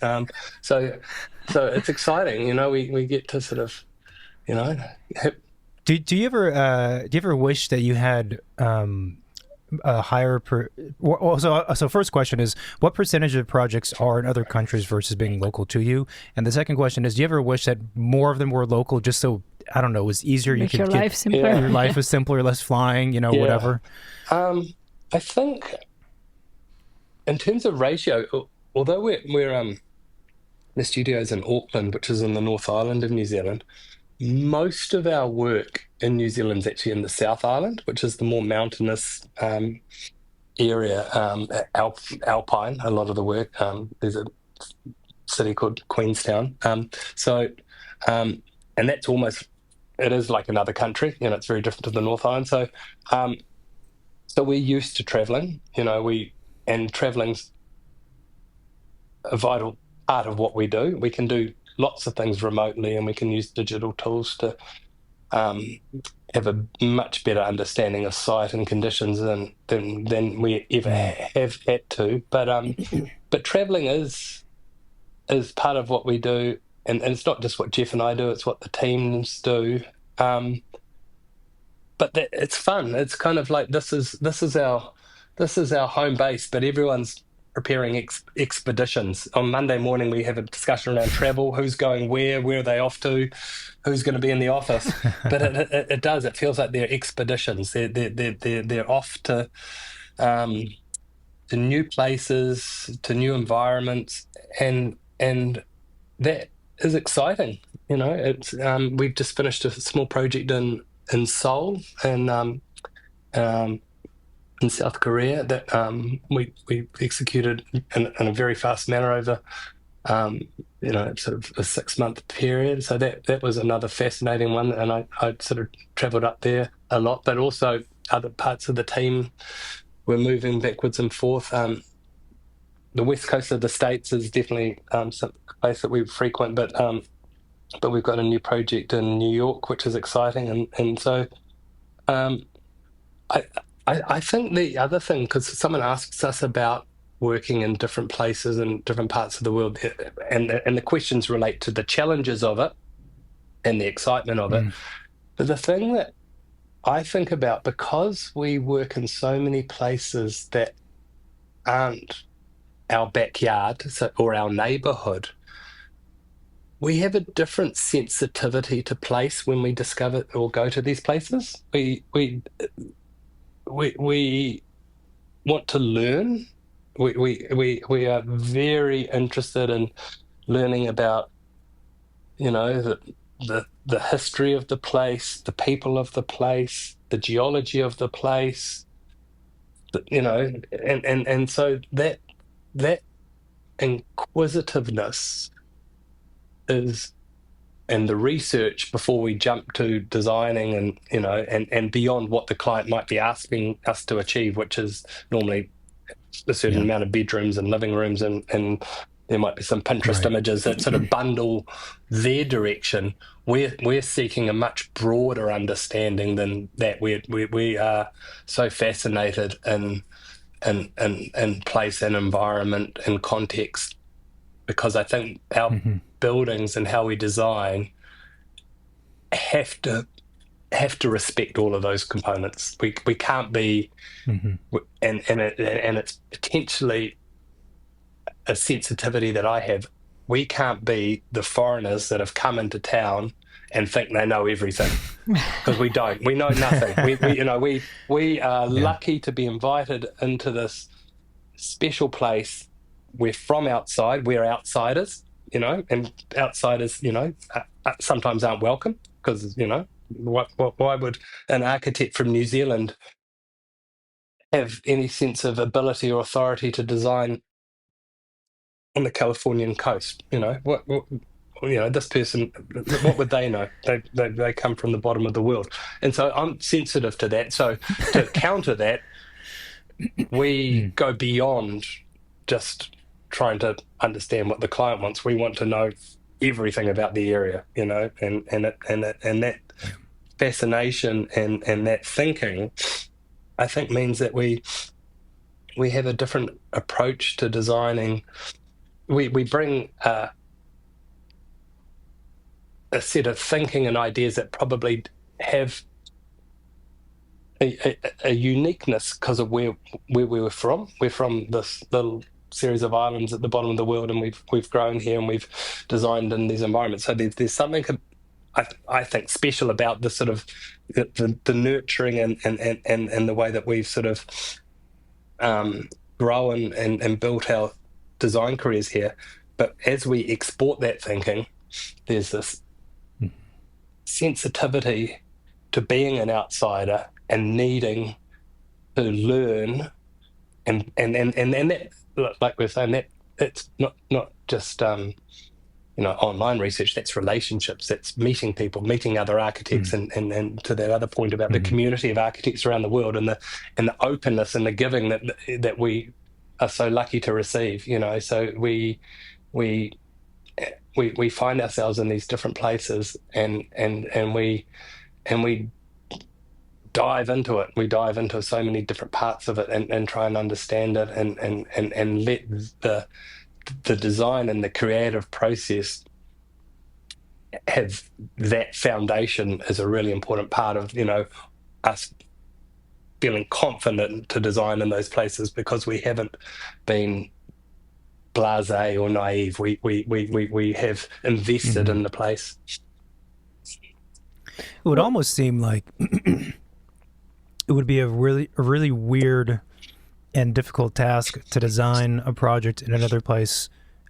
it's exciting. We get to sort of, Do you ever wish that you had a higher so first question is, what percentage of projects are in other countries versus being local to you? And the second question is, do you ever wish that more of them were local, just so, I don't know, it was easier, make your life simpler? Your life was simpler, less flying, whatever. I think in terms of ratio, although we're the studio's in Auckland, which is in the North Island of New Zealand, most of our work in New Zealand is actually in the South Island, which is the more mountainous area, alpine, a lot of the work. There's a city called Queenstown. And that's almost, it is like another country, it's very different to the North Island. So we're used to traveling, and traveling's a vital part of what we do. We can do lots of things remotely, and we can use digital tools to have a much better understanding of site and conditions than we ever have had to. But traveling is part of what we do, and it's not just what Jeff and I do; it's what the teams do. But it's fun. It's kind of like this is our home base, but everyone's preparing expeditions. On Monday morning, we have a discussion around travel, who's going where are they off to, who's going to be in the office. But it feels like they're expeditions. They're off to new places, to new environments, and that is exciting. It's we've just finished a small project in Seoul and in South Korea that we executed in a very fast manner over sort of a 6-month period. So that was another fascinating one, and I sort of travelled up there a lot, but also other parts of the team were moving backwards and forth. The west coast of the States is definitely a place that we frequent, but we've got a new project in New York, which is exciting, and so I think the other thing, because someone asks us about working in different places and different parts of the world, and the questions relate to the challenges of it and the excitement of it. But the thing that I think about, because we work in so many places that aren't our backyard or our neighborhood, we have a different sensitivity to place when we discover or go to these places. We want to learn. We are very interested in learning about, the history of the place, the people of the place, the geology of the place, and so that inquisitiveness is, and the research before we jump to designing, and and beyond what the client might be asking us to achieve, which is normally a certain amount of bedrooms and living rooms, and there might be some Pinterest images that sort of bundle their direction. We're seeking a much broader understanding than that. We are so fascinated in place and environment and context, because I think our buildings and how we design have to respect all of those components. We can't be, and it's potentially a sensitivity that I have. We can't be the foreigners that have come into town and think they know everything, because we don't. We know nothing. We are lucky to be invited into this special place. We're from outside. We're outsiders, and outsiders, sometimes aren't welcome, because why would an architect from New Zealand have any sense of ability or authority to design on the Californian coast? This person, what would they know? They come from the bottom of the world. And so I'm sensitive to that. So to counter that, we go beyond just trying to understand what the client wants. We want to know everything about the area, and that fascination and that thinking, I think, means that we have a different approach to designing. We bring a set of thinking and ideas that probably have a uniqueness because of where we were from. We're from this little series of islands at the bottom of the world, and we've grown here, and we've designed in these environments. So there's something I think special about the sort of the nurturing and the way that we've sort of grown and built our design careers here. But as we export that thinking, there's this sensitivity to being an outsider and needing to learn, and that, like we're saying, that it's not just online research. That's relationships, that's meeting people, meeting other architects, and to that other point about the community of architects around the world, and the openness and the giving that we are so lucky to receive. So we find ourselves in these different places, and we dive into it. We dive into so many different parts of it, and try and understand it, and let the design and the creative process have that foundation as a really important part of us feeling confident to design in those places, because we haven't been blasé or naive. We have invested in the place. It would almost seem like it would be a really weird and difficult task to design a project in another place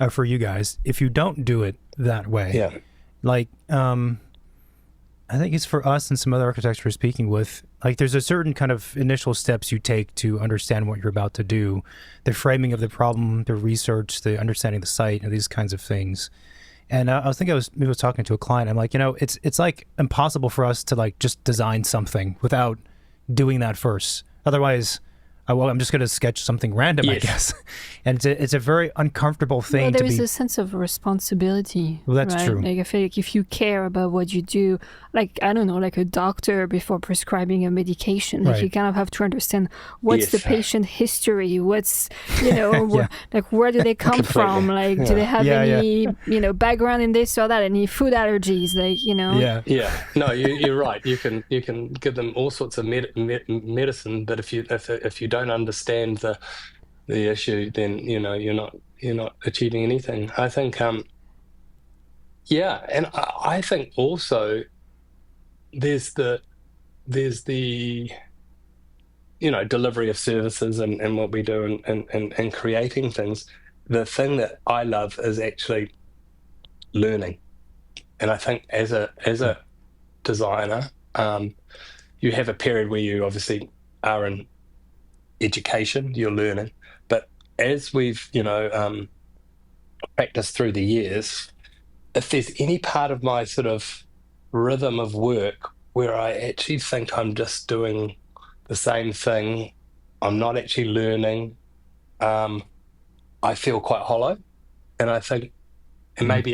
for you guys if you don't do it that way. Yeah. Like, I think it's for us and some other architects we're speaking with, like there's a certain kind of initial steps you take to understand what you're about to do, the framing of the problem, the research, the understanding the site, and these kinds of things. And I was thinking, I was talking to a client, I'm like, it's like impossible for us to like just design something without doing that first. Otherwise, I'm just going to sketch something random, I guess. And it's a very uncomfortable thing to be... There is a sense of responsibility. Well, that's right? true. Like, I feel like if you care about what you do, like, I don't know, like a doctor before prescribing a medication, like you kind of have to understand what's the patient history, what's, like, where do they come from? Like, do they have any, background in this or that, any food allergies, like, Yeah. No, you're right. You can give them all sorts of medicine, but if you don't understand the issue, then you're not achieving anything. I think Yeah, and I think also there's the there's the delivery of services and what we do and creating things. The thing that I love is actually learning, and I think as a designer, you have a period where you obviously are in education, you're learning, but as we've practiced through the years, if there's any part of my sort of rhythm of work where I actually think I'm just doing the same thing, I'm not actually learning, I feel quite hollow. And I think, and maybe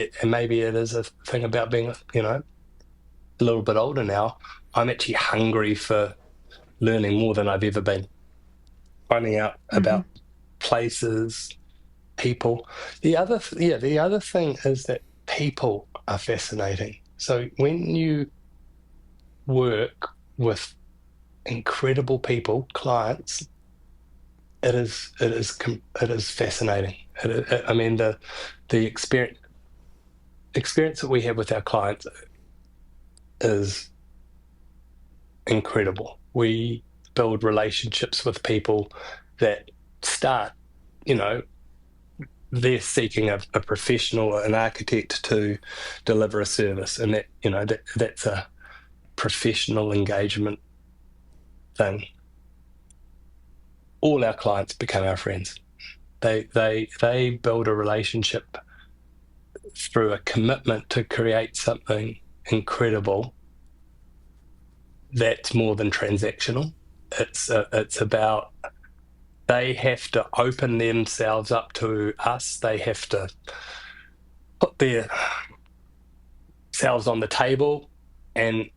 it is a thing about being, a little bit older now. I'm actually hungry for learning more than I've ever been, finding out Mm-hmm. about places, people. The other thing is that people are fascinating. So when you work with incredible people, clients, it is fascinating. I mean, the experience that we have with our clients is incredible. We build relationships with people that start, they're seeking a professional, an architect to deliver a service, and that's a professional engagement thing. All our clients become our friends. They build a relationship through a commitment to create something incredible that's more than transactional. It's about, they have to open themselves up to us. They have to put their selves on the table, and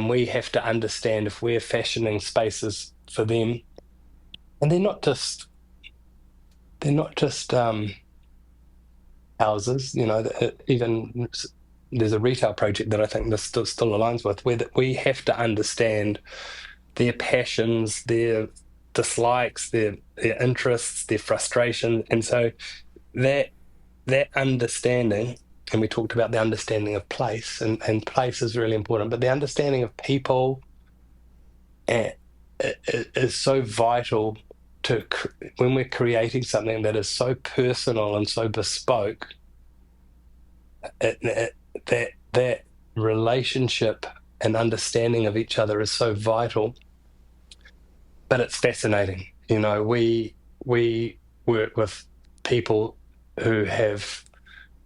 we have to understand if we're fashioning spaces for them, and they're not just houses. Even there's a retail project that I think this still aligns with, where that we have to understand their passions, their dislikes, their interests, their frustration, and so that understanding. And we talked about the understanding of place, and place is really important, but the understanding of people is so vital to when we're creating something that is so personal and so bespoke. That relationship and understanding of each other is so vital, but it's fascinating. We work with people who have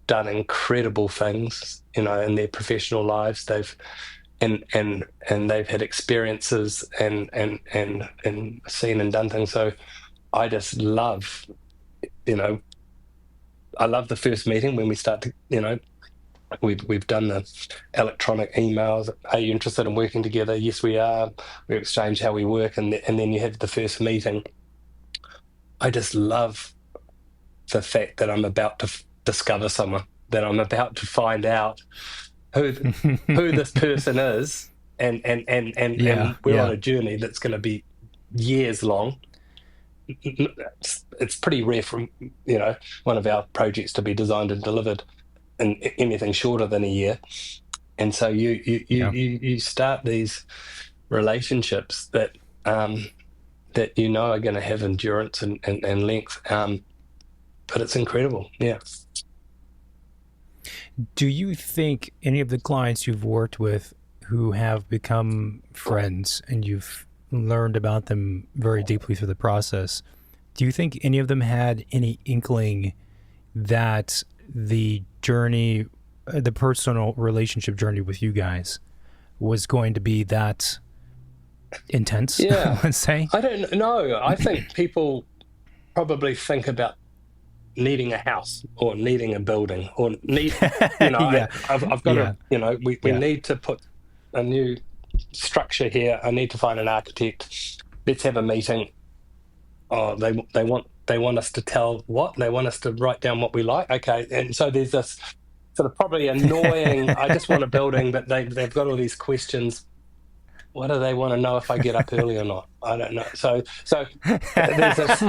done incredible things, in their professional lives. They've had experiences and seen and done things. So I just love, I love the first meeting when we start to, we've done the electronic emails. Are you interested in working together? Yes, we are. We exchange how we work, and then you have the first meeting. I just love the fact that I'm about to discover someone, that I'm about to find out who this person is, and we're on a journey that's going to be years long. It's pretty rare from one of our projects to be designed and delivered in anything shorter than a year. And so you start these relationships that that are going to have endurance and length, but it's incredible. Yeah. Do you think any of the clients you've worked with who have become friends and you've learned about them very deeply through the process, do you think any of them had any inkling that the journey, the personal relationship journey with you guys was going to be that intense? Yeah. Let's say. I don't know. I think people probably think about needing a house or needing a building or I've got to, we need to put a new structure here. I need to find an architect. Let's have a meeting. Oh, they want us to tell what they want us to write down what we like. Okay, and so there's this sort of probably annoying. I just want a building, but they've got all these questions. what do they want to know if I get up early or not? I don't know. So there's this,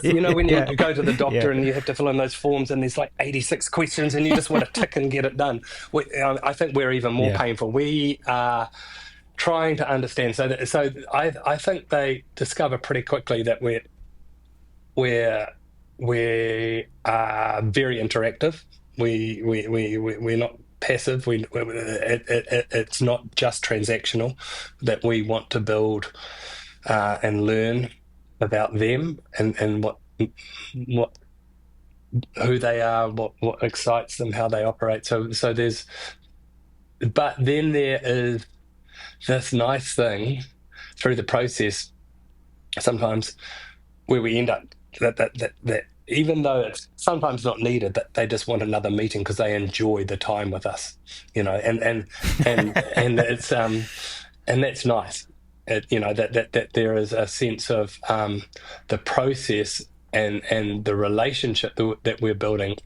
you know, when you go to the doctor and you have to fill in those forms and there's like 86 questions and you just want to tick and get it done. I think we're even more painful. We are trying to understand. So I think they discover pretty quickly that we are very interactive. We're not passive. It's not just transactional. That we want to build and learn about them and what who they are, what excites them, how they operate. So but then there is this nice thing through the process sometimes where we end up that even though it's sometimes not needed, that they just want another meeting because they enjoy the time with us, you know, and it's and that's nice. You know, that there is a sense of the process and the relationship that we're building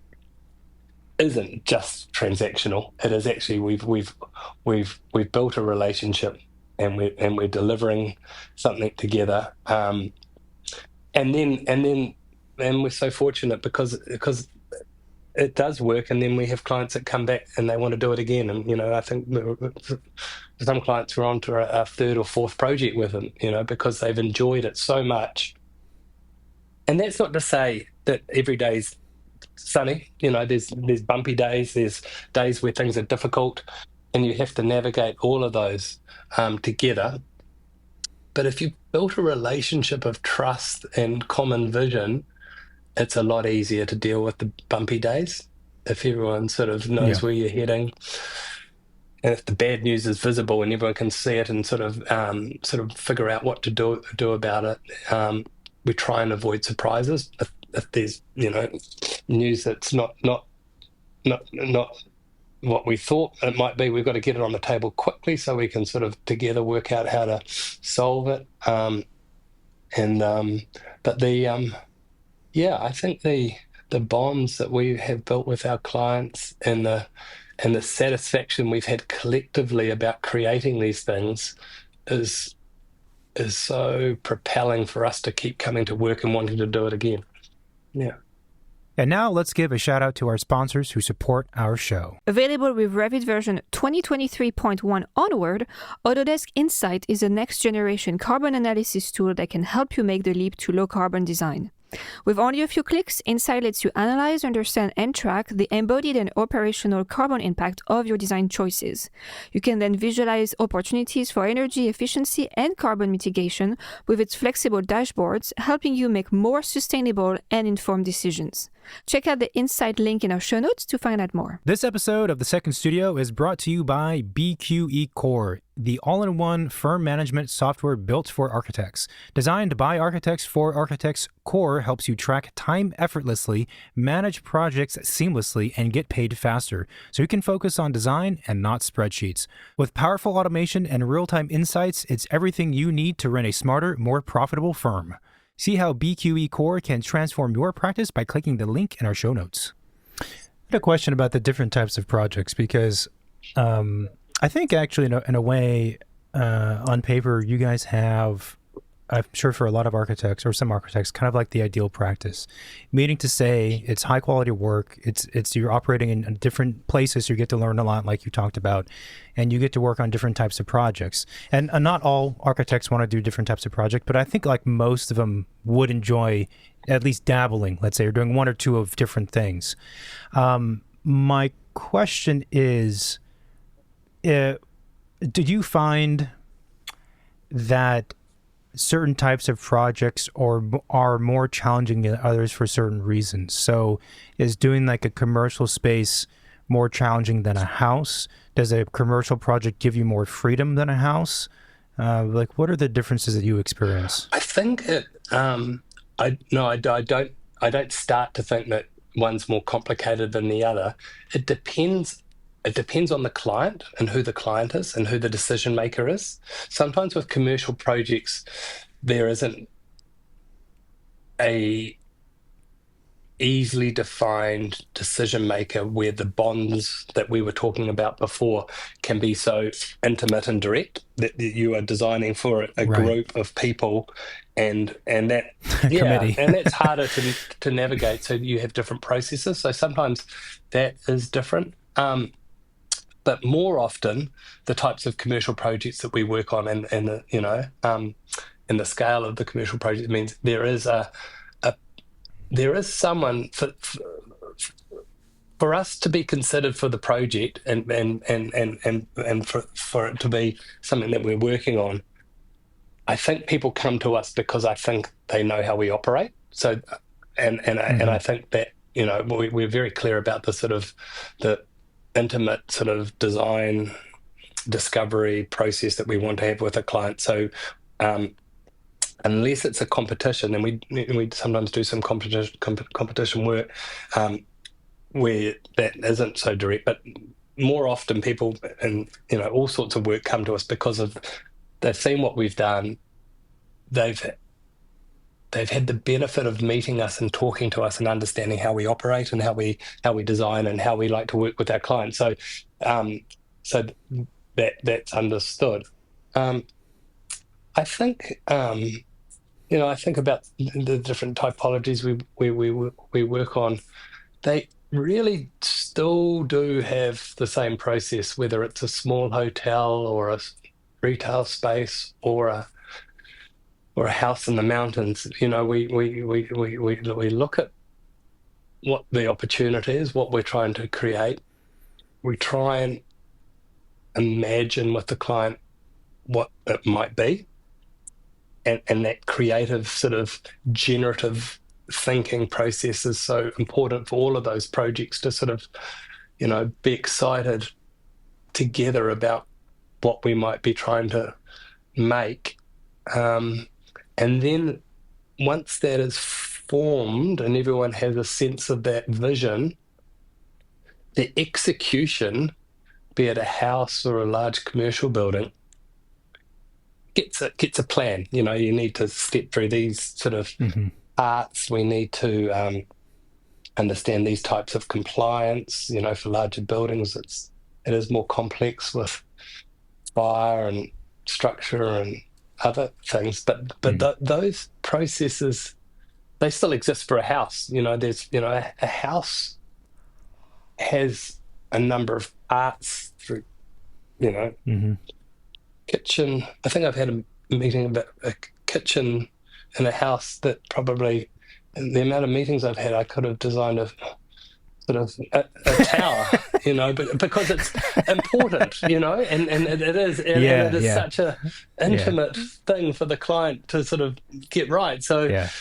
isn't just transactional. It is actually we've built a relationship and we're delivering something together. And we're so fortunate because it does work, and then we have clients that come back and they want to do it again. And you know, I think some clients are on to a third or fourth project with them, you know, because they've enjoyed it so much. And that's not to say that every day's sunny. You know, there's bumpy days, there's days where things are difficult, and you have to navigate all of those together. But if you've built a relationship of trust and common vision, it's a lot easier to deal with the bumpy days. If everyone sort of knows where you're heading, and if the bad news is visible and everyone can see it and sort of figure out what to do about it, we try and avoid surprises. If there's, you know, news that's not what we thought it might be, we've got to get it on the table quickly so we can sort of together work out how to solve it. I think the bonds that we have built with our clients and the satisfaction we've had collectively about creating these things is so propelling for us to keep coming to work and wanting to do it again. Yeah. And now let's give a shout out to our sponsors who support our show. Available with Revit version 2023.1 onward, Autodesk Insight is a next generation carbon analysis tool that can help you make the leap to low carbon design. With only a few clicks, Insight lets you analyze, understand, and track the embodied and operational carbon impact of your design choices. You can then visualize opportunities for energy efficiency and carbon mitigation with its flexible dashboards, helping you make more sustainable and informed decisions. Check out the Insight link in our show notes to find out more. This episode of The Second Studio is brought to you by BQE Core, the all-in-one firm management software built for architects. Designed by architects for architects, Core helps you track time effortlessly, manage projects seamlessly, and get paid faster, so you can focus on design and not spreadsheets. With powerful automation and real-time insights, it's everything you need to run a smarter, more profitable firm. See how BQE Core can transform your practice by clicking the link in our show notes. I had a question about the different types of projects because I think actually in a way, on paper, you guys have, I'm sure for a lot of architects or some architects, kind of like the ideal practice. Meaning to say it's high quality work, it's you're operating in different places, you get to learn a lot like you talked about, and you get to work on different types of projects. And not all architects want to do different types of projects, but I think like most of them would enjoy at least dabbling, let's say, or doing one or two of different things. My question is, do you find that certain types of projects are more challenging than others for certain reasons? So is doing like a commercial space more challenging than a house? Does a commercial project give you more freedom than a house? Like, what are the differences that you experience? I think I don't start to think that one's more complicated than the other. It depends on the client and who the client is and who the decision maker is. Sometimes with commercial projects, there isn't easily defined decision maker where the bonds that we were talking about before can be so intimate and direct that you are designing for a group of people, and that committee. and that's harder to navigate. So you have different processes. So sometimes that is different. But more often, the types of commercial projects that we work on, and the scale of the commercial project means there is there is someone for us to be considered for the project, and for it to be something that we're working on. I think people come to us because I think they know how we operate. So, and I think that we're very clear about the sort of the intimate sort of design discovery process that we want to have with a client. So unless it's a competition, and we sometimes do some competition work where that isn't so direct, but more often people in all sorts of work come to us because they've seen what we've done. They've had the benefit of meeting us and talking to us and understanding how we operate and how we design and how we like to work with our clients. So that's understood. I think I think about the different typologies we work on. They really still do have the same process, whether it's a small hotel or a retail space or a house in the mountains. We look at what the opportunity is, what we're trying to create. We try and imagine with the client what it might be, and that creative sort of generative thinking process is so important for all of those projects to sort of be excited together about what we might be trying to make. And then once that is formed and everyone has a sense of that vision, the execution, be it a house or a large commercial building, gets a plan. You need to step through these sort of parts. We need to understand these types of compliance. For larger buildings, it is more complex with fire and structure and other things, but those processes, they still exist for a house. There's a house has a number of parts through kitchen. I think I've had a meeting about a kitchen in a house that probably, in the amount of meetings I've had, I could have designed a sort of a tower, but because it's important, and it is such a intimate thing for the client to sort of get right. So there's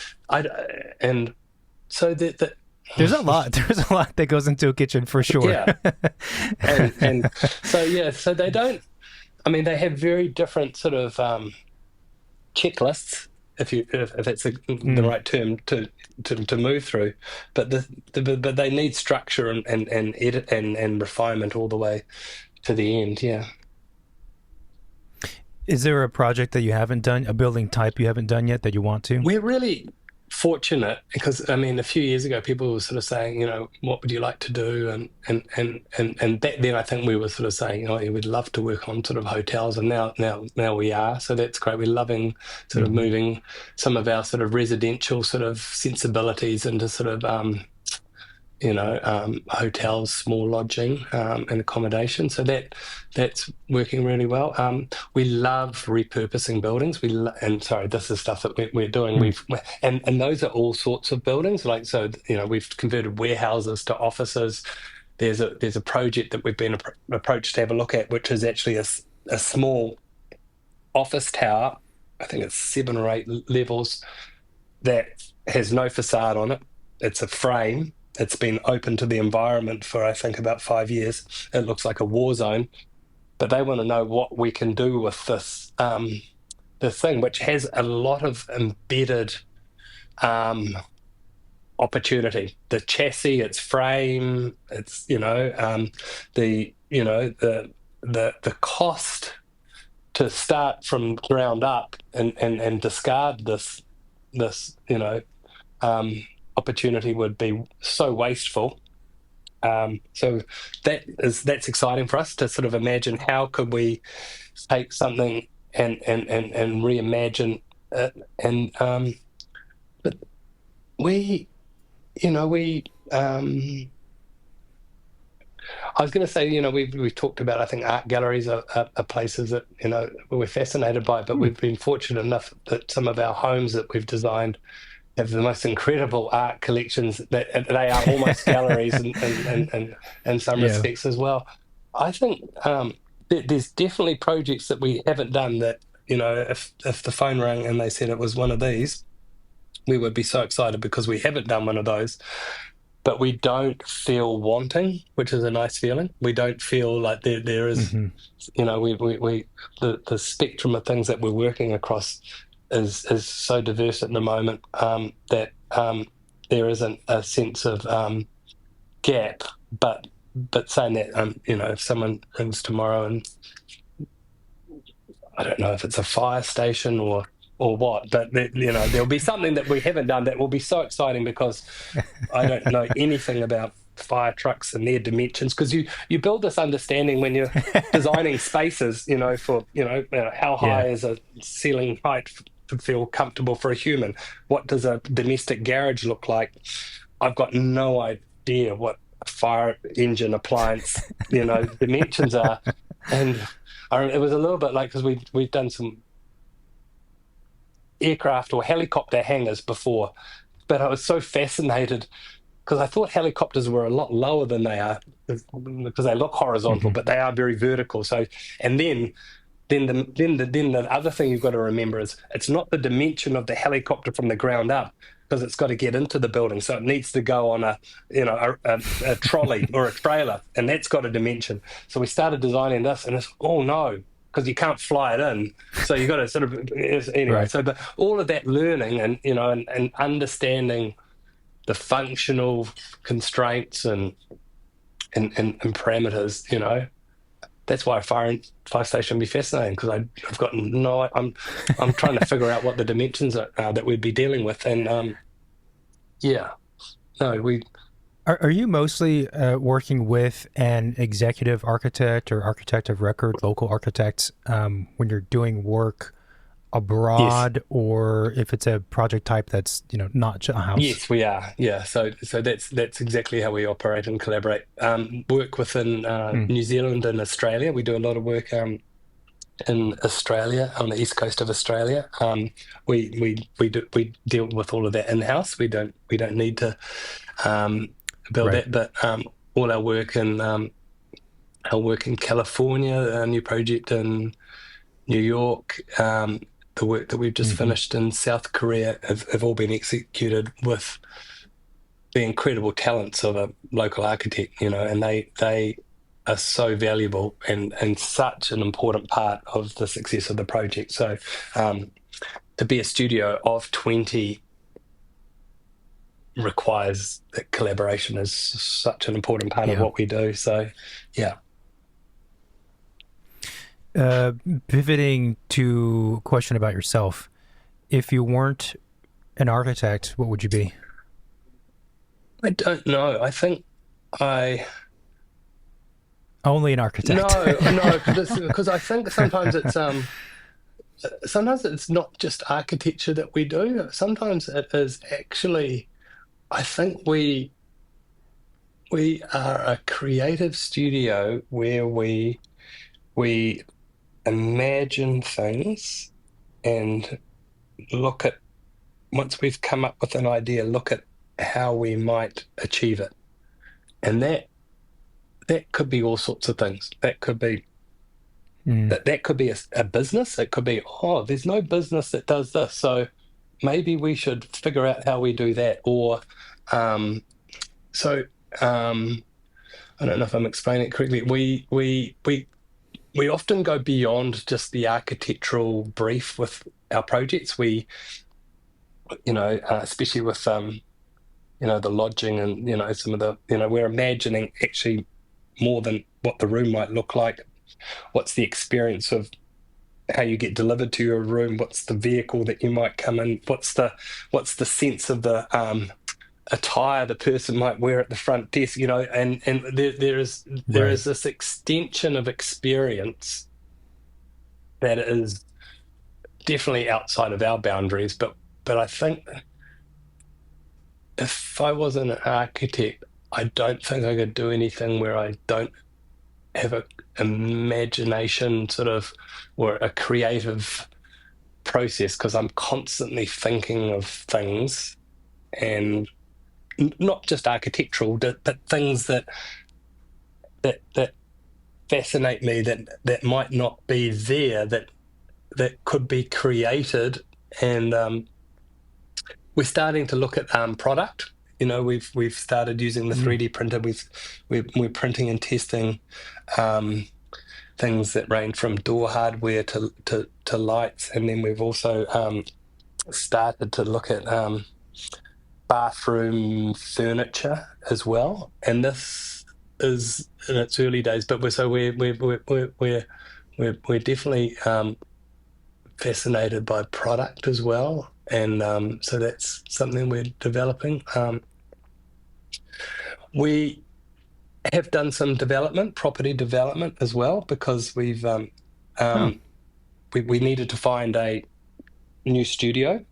a lot that goes into a kitchen for sure. Yeah, and so they don't. I mean, they have very different sort of checklists, if that's the right term to move through, but but they need structure and edit and refinement all the way to the end. Yeah. Is there a project that you haven't done, a building type you haven't done yet that you want to? We're really fortunate because, I mean, a few years ago, people were sort of saying, what would you like to do? And back then, I think we were sort of saying, we'd love to work on sort of hotels, and now we are. So that's great. We're loving sort of moving some of our sort of residential sort of sensibilities into sort of hotels, small lodging, and accommodation. So that's working really well. We love repurposing buildings. This is stuff that we're doing. And those are all sorts of buildings. We've converted warehouses to offices. There's a project that we've been approached to have a look at, which is actually a small office tower. I think it's 7 or 8 levels that has no facade on it. It's a frame. It's been open to the environment for, I think, about 5 years. It looks like a war zone, but they want to know what we can do with this thing, which has a lot of embedded opportunity. The chassis, its frame, its the cost to start from ground up and discard this opportunity would be so wasteful. So that's exciting for us to sort of imagine how could we take something and reimagine it. And but we, I was going to say, we've talked about, I think art galleries are places that, we're fascinated by, but we've been fortunate enough that some of our homes that we've designed have the most incredible art collections that they are almost galleries in some respects as well. I think there's definitely projects that we haven't done that, if the phone rang and they said it was one of these, we would be so excited because we haven't done one of those. But we don't feel wanting, which is a nice feeling. We don't feel like there is, the spectrum of things that we're working across is so diverse at the moment that there isn't a sense of gap. But saying that, if someone rings tomorrow and I don't know if it's a fire station or what, but there'll be something that we haven't done that will be so exciting because I don't know anything about fire trucks and their dimensions, because you build this understanding when you're designing spaces, for how high is a ceiling height to feel comfortable for a human. What does a domestic garage look like? I've got no idea what a fire engine appliance dimensions are, and it was a little bit like, because we've done some aircraft or helicopter hangars before, but I was so fascinated because I thought helicopters were a lot lower than they are because they look horizontal, but they are very vertical. So, and then the other thing you've got to remember is it's not the dimension of the helicopter from the ground up, because it's got to get into the building. So it needs to go on a trolley or a trailer, and that's got a dimension. So we started designing this, and it's, oh no, because you can't fly it in. So you got to sort of, anyway. Right. So, but all of that learning and, and understanding the functional constraints and parameters, that's why a fire station would be fascinating, because I've got I'm trying to figure out what the dimensions are that we'd be dealing with. And Are you mostly working with an executive architect or architect of record, local architects, when you're doing work abroad? Yes. Or if it's a project type that's not a house? Yes, we are. Yeah, so that's exactly how we operate and collaborate. Work within New Zealand and Australia. We do a lot of work in Australia, on the east coast of Australia. We deal with all of that in house. We don't need to build that, but all our work in California, a new project in New York, the work that we've just finished in South Korea have all been executed with the incredible talents of a local architect, and they are so valuable and such an important part of the success of the project. So to be a studio of 20 requires that collaboration is such an important part of what we do. So, yeah. Pivoting to a question about yourself, if you weren't an architect, what would you be? I don't know. I think only an architect. No, because I think sometimes it's not just architecture that we do. Sometimes it is actually, I think we are a creative studio where we imagine things and look at, once we've come up with an idea, look at how we might achieve it. And that could be all sorts of things. That could be that could be a business. It could be, there's no business that does this, so maybe we should figure out how we do that. Or I don't know if I'm explaining it correctly. We often go beyond just the architectural brief with our projects. We, especially with the lodging and some of the, we're imagining actually more than what the room might look like. What's the experience of how you get delivered to your room? What's the vehicle that you might come in? What's the sense of the attire the person might wear at the front desk, and there is this extension of experience that is definitely outside of our boundaries. But I think if I was an architect, I don't think I could do anything where I don't have a imagination sort of, or a creative process, because I'm constantly thinking of things, and not just architectural, but things that fascinate me, that might not be there, that could be created. And we're starting to look at product. We've started using the 3D printer. We're printing and testing things that range from door hardware to lights, and then we've also started to look at bathroom furniture as well. And this is in its early days, but we're definitely fascinated by product as well, and so that's something we're developing. We have done some property development as well, because we needed to find a new studio,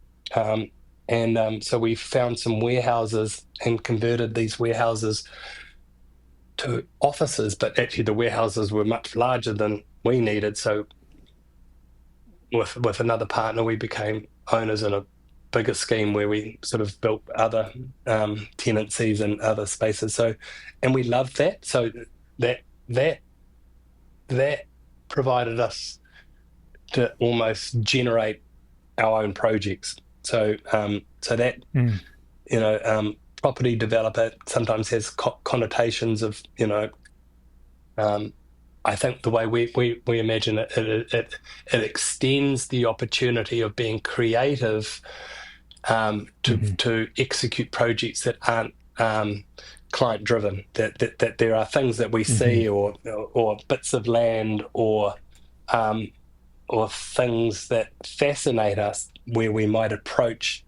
and so we found some warehouses and converted these warehouses to offices, but actually the warehouses were much larger than we needed. So with another partner, we became owners in a bigger scheme where we sort of built other tenancies and other spaces. And we loved that. So that provided us to almost generate our own projects. So that property developer sometimes has connotations of I think the way we imagine it, it extends the opportunity of being creative to execute projects that aren't client driven. That there are things that we see, or bits of land, or things that fascinate us, where we might approach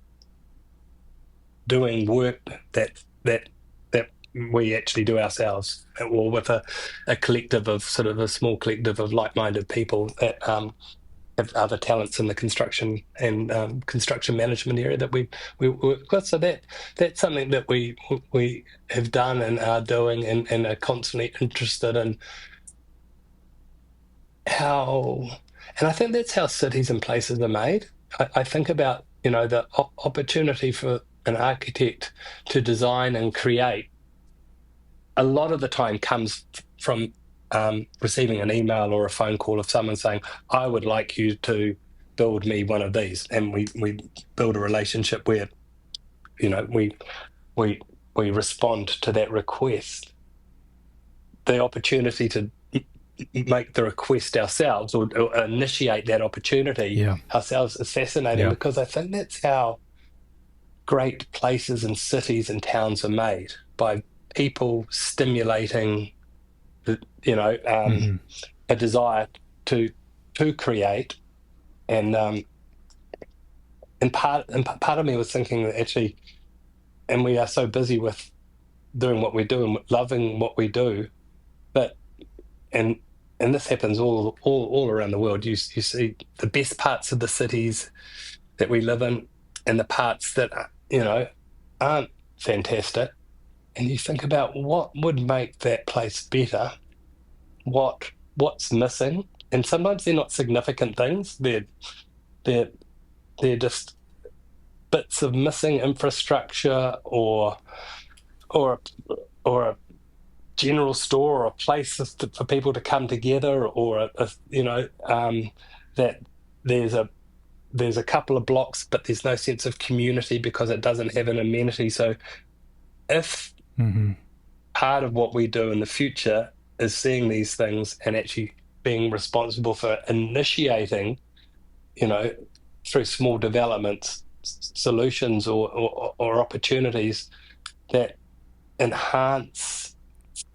doing work that we actually do ourselves, or with a collective of sort of a small collective of like-minded people that have other talents in the construction and construction management area that we work with. So that's something that we have done and are doing, and are constantly interested in how. And I think that's how cities and places are made. I think about the opportunity for an architect to design and create. A lot of the time comes from receiving an email or a phone call of someone saying, "I would like you to build me one of these," and we build a relationship where we respond to that request. The opportunity to make the request ourselves, or initiate that opportunity ourselves, is fascinating, because I think that's how great places and cities and towns are made, by people stimulating a desire to create. And part of me was thinking that actually, and we are so busy with doing what we do and loving what we do, but and this happens all around the world. You see the best parts of the cities that we live in, and the parts that aren't fantastic, and you think about what would make that place better, what's missing. And sometimes they're not significant things, they're just bits of missing infrastructure, or a general store, or a place for people to come together, or that there's a couple of blocks, but there's no sense of community because it doesn't have an amenity. So if part of what we do in the future is seeing these things and actually being responsible for initiating, through small developments, solutions or opportunities that enhance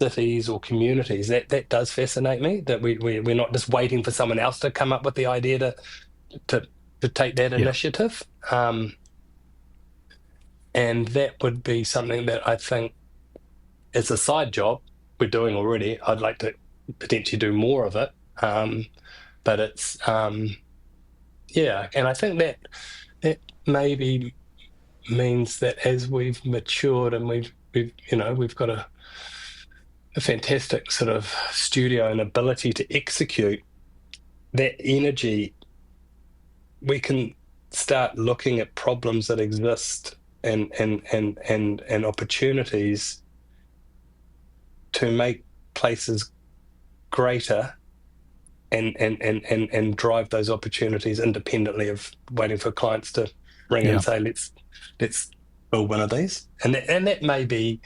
cities or communities, that does fascinate me. That we're not just waiting for someone else to come up with the idea to take that initiative. And that would be something that I think is a side job we're doing already. I'd like to potentially do more of it. But it's, yeah. And I think that maybe means that as we've matured and we've got a fantastic sort of studio and ability to execute that energy, we can start looking at problems that exist and opportunities to make places greater and drive those opportunities independently of waiting for clients to ring in and say, let's build one of these. And that may be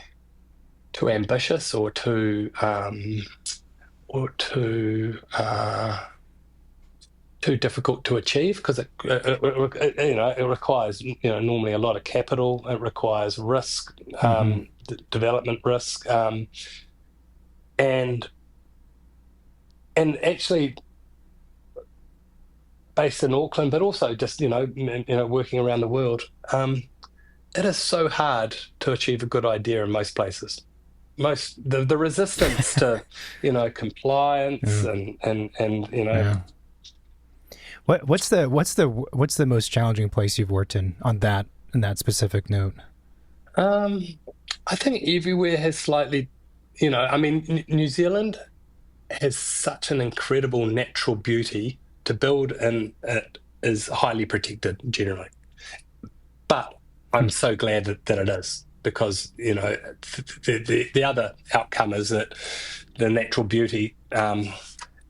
too ambitious or too difficult to achieve, because it requires normally a lot of capital. It requires risk, development risk, and actually based in Auckland, but also just working around the world. It is so hard to achieve a good idea in most places. The resistance to compliance and. What's the most challenging place you've worked in that specific note? I think everywhere has slightly, New Zealand has such an incredible natural beauty to build, and it is highly protected generally. But I'm so glad that it is, because the other outcome is that the natural beauty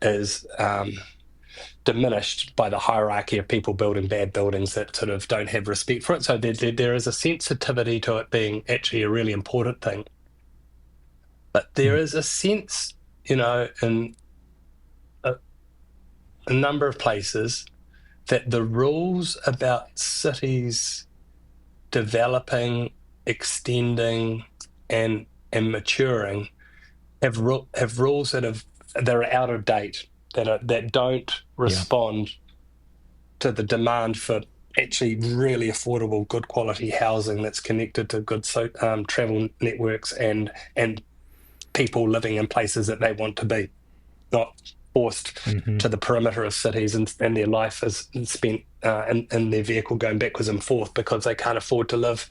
is diminished by the hierarchy of people building bad buildings that sort of don't have respect for it. So there is a sensitivity to it being actually a really important thing. But there is a sense, in a number of places, that the rules about cities developing, extending, and maturing have rules that are out of date, that don't respond to the demand for actually really affordable, good quality housing that's connected to good travel networks and people living in places that they want to be, not forced to the perimeter of cities, and their life is spent in their vehicle going backwards and forth because they can't afford to live,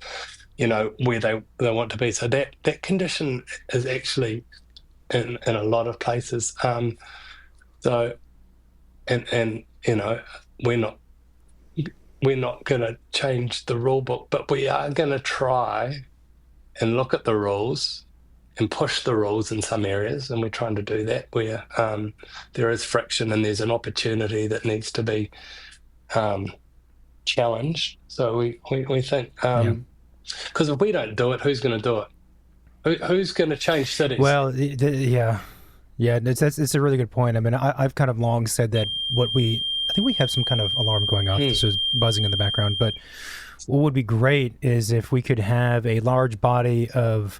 where they want to be. So that condition is actually in a lot of places. So, and we're not going to change the rule book, but we are going to try and look at the rules and push the rules in some areas, and we're trying to do that where there is friction and there's an opportunity that needs to be challenged. So we think, because if we don't do it, who's going to do it? Who's going to change cities? Well, it's a really good point. I mean, I've kind of long said that I think we have some kind of alarm going off. This is buzzing in the background, but what would be great is if we could have a large body of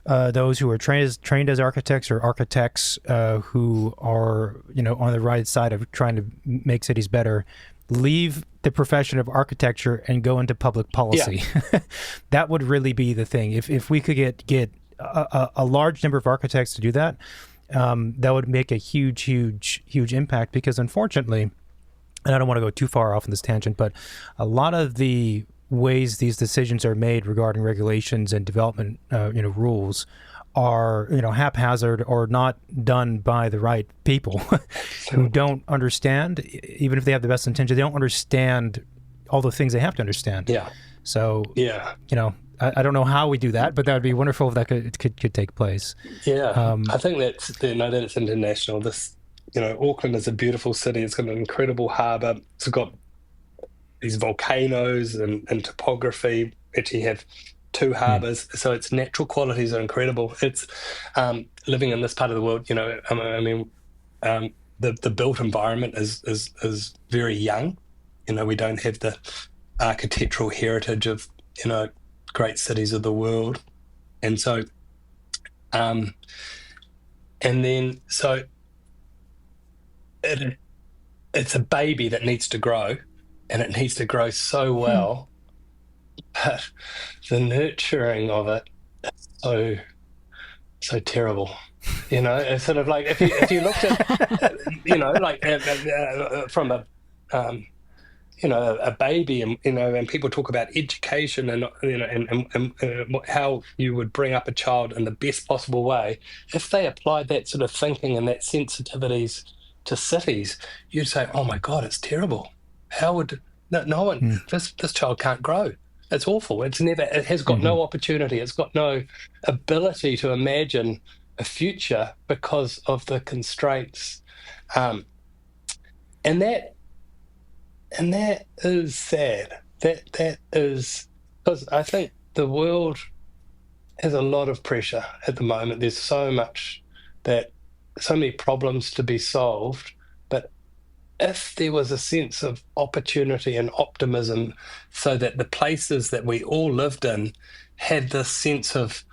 those who are trained as architects, or architects who are on the right side of trying to make cities better, leave the profession of architecture and go into public policy. That would really be the thing. If we could get a large number of architects to do that, that would make a huge impact, because unfortunately, and I don't want to go too far off on this tangent, but a lot of the ways these decisions are made regarding regulations and development, rules are, haphazard or not done by the right people who don't understand, even if they have the best intention, they don't understand all the things they have to understand. Yeah. So, I don't know how we do that, but that would be wonderful if that could take place. Yeah. I think that it's international. Auckland is a beautiful city. It's got an incredible harbour. It's got these volcanoes and topography. Actually have two harbours, so its natural qualities are incredible. It's living in this part of the world. The built environment is very young. We don't have the architectural heritage of great cities of the world, and so it's a baby that needs to grow, and it needs to grow so well but the nurturing of it is so terrible. It's sort of like if you looked at, like from um, a baby, and people talk about education, and how you would bring up a child in the best possible way. If they applied that sort of thinking and that sensitivities to cities, you'd say, oh my God, it's terrible. How would no one, this child can't grow. It's awful. It has got no opportunity. It's got no ability to imagine a future because of the constraints. And that is sad. That is, because I think the world has a lot of pressure at the moment. There's so many problems to be solved. But if there was a sense of opportunity and optimism, so that the places that we all lived in had this sense of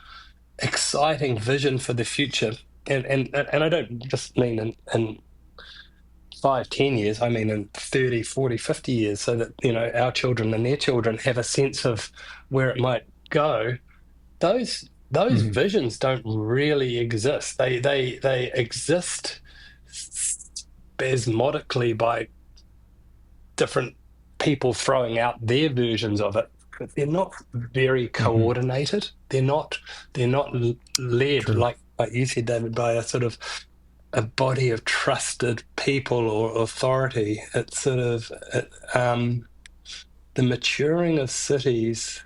exciting vision for the future, and I don't just mean in 5, 10 years, I mean in 30, 40, 50 years, so that our children and their children have a sense of where it might go. Those visions don't really exist. They exist spasmodically by different people throwing out their versions of it. But they're not very coordinated. They're not led, True. like you said, David, by a sort of a body of trusted people or authority. It's sort of the maturing of cities.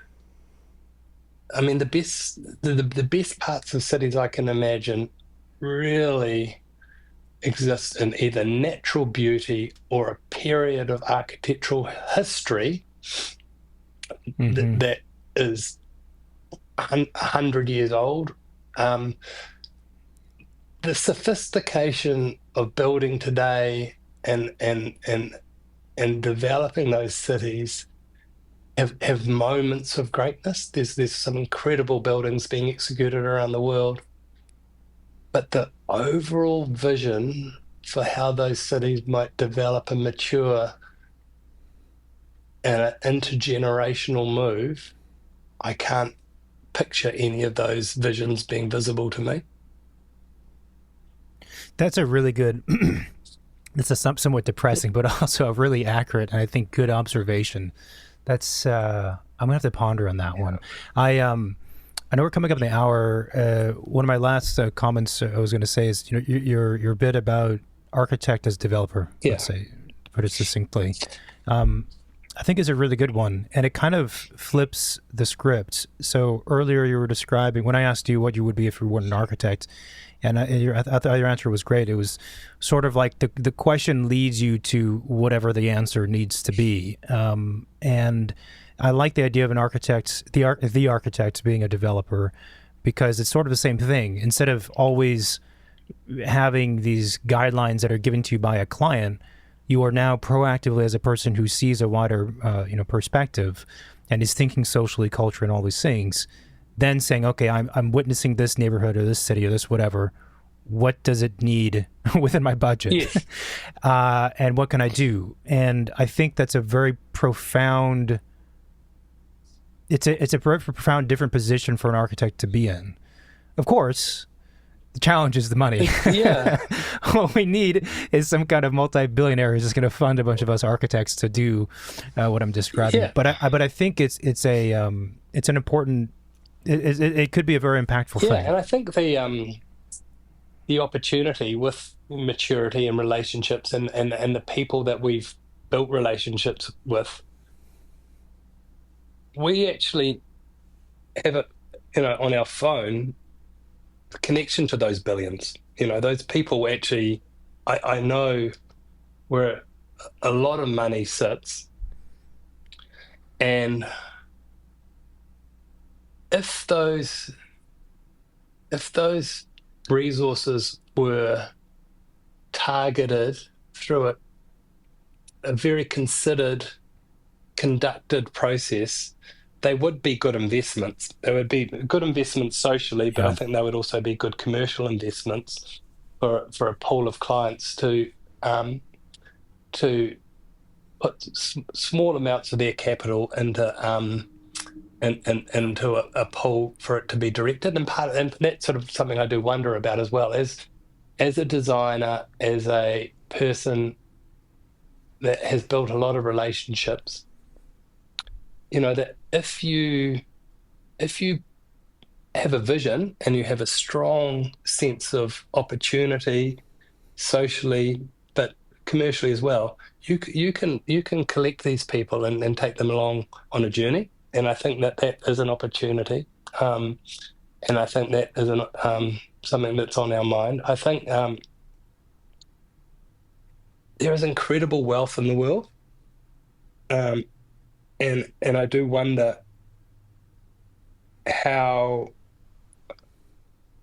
I mean, the best parts of cities I can imagine really exist in either natural beauty or a period of architectural history that is 100 years old. The sophistication of building today and developing those cities have moments of greatness. There's some incredible buildings being executed around the world, but the overall vision for how those cities might develop and mature and an intergenerational move, I can't picture any of those visions being visible to me. That's a really good, it's a somewhat depressing, but also a really accurate and I think good observation. That's, I'm gonna have to ponder on that one. I know we're coming up in the hour. One of my last comments I was going to say is, your bit about architect as developer, let's say, to put it succinctly, I think is a really good one. And it kind of flips the script. So earlier you were describing, when I asked you what you would be if you weren't an architect, and I thought your answer was great. It was sort of like the question leads you to whatever the answer needs to be. And I like the idea of an architect, the architect being a developer, because it's sort of the same thing. Instead of always having these guidelines that are given to you by a client, you are now proactively, as a person who sees a wider perspective and is thinking socially, culture, and all these things, then saying, okay, I'm witnessing this neighborhood or this city or this whatever. What does it need within my budget? Yes. And what can I do? And I think that's a very profound, it's a very profound different position for an architect to be in. Of course, the challenge is the money. Yeah. What we need is some kind of multi-billionaire who's just going to fund a bunch of us architects to do what I'm describing. Yeah. But I think it's an important. It could be a very impactful thing. Yeah, and I think the opportunity with maturity and relationships and the people that we've built relationships with, we actually have it, on our phone, the connection to those billions. Those people actually, I know where a lot of money sits, and if those resources were targeted through a very conducted process, they would be good investments. They would be good investments socially, but I think they would also be good commercial investments for a pool of clients to put small amounts of their capital into into a pool for it to be directed. And that's sort of something I do wonder about as well, as a designer, as a person that has built a lot of relationships, that if you have a vision and you have a strong sense of opportunity socially, but commercially as well, you can collect these people and take them along on a journey. And I think that is an opportunity. And I think that is something that's on our mind. I think there is incredible wealth in the world. And I do wonder how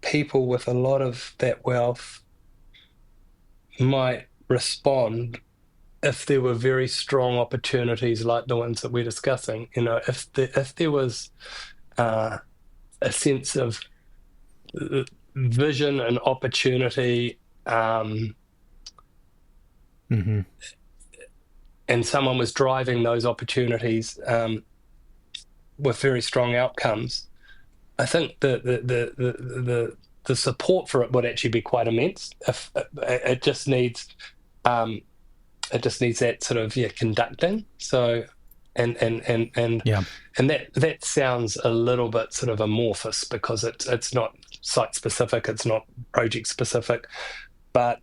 people with a lot of that wealth might respond if there were very strong opportunities like the ones that we're discussing. If there was a sense of vision and opportunity, and someone was driving those opportunities with very strong outcomes, I think the support for it would actually be quite immense. If it just needs that sort of conducting. So and that sounds a little bit sort of amorphous because it's not site specific, it's not project specific, but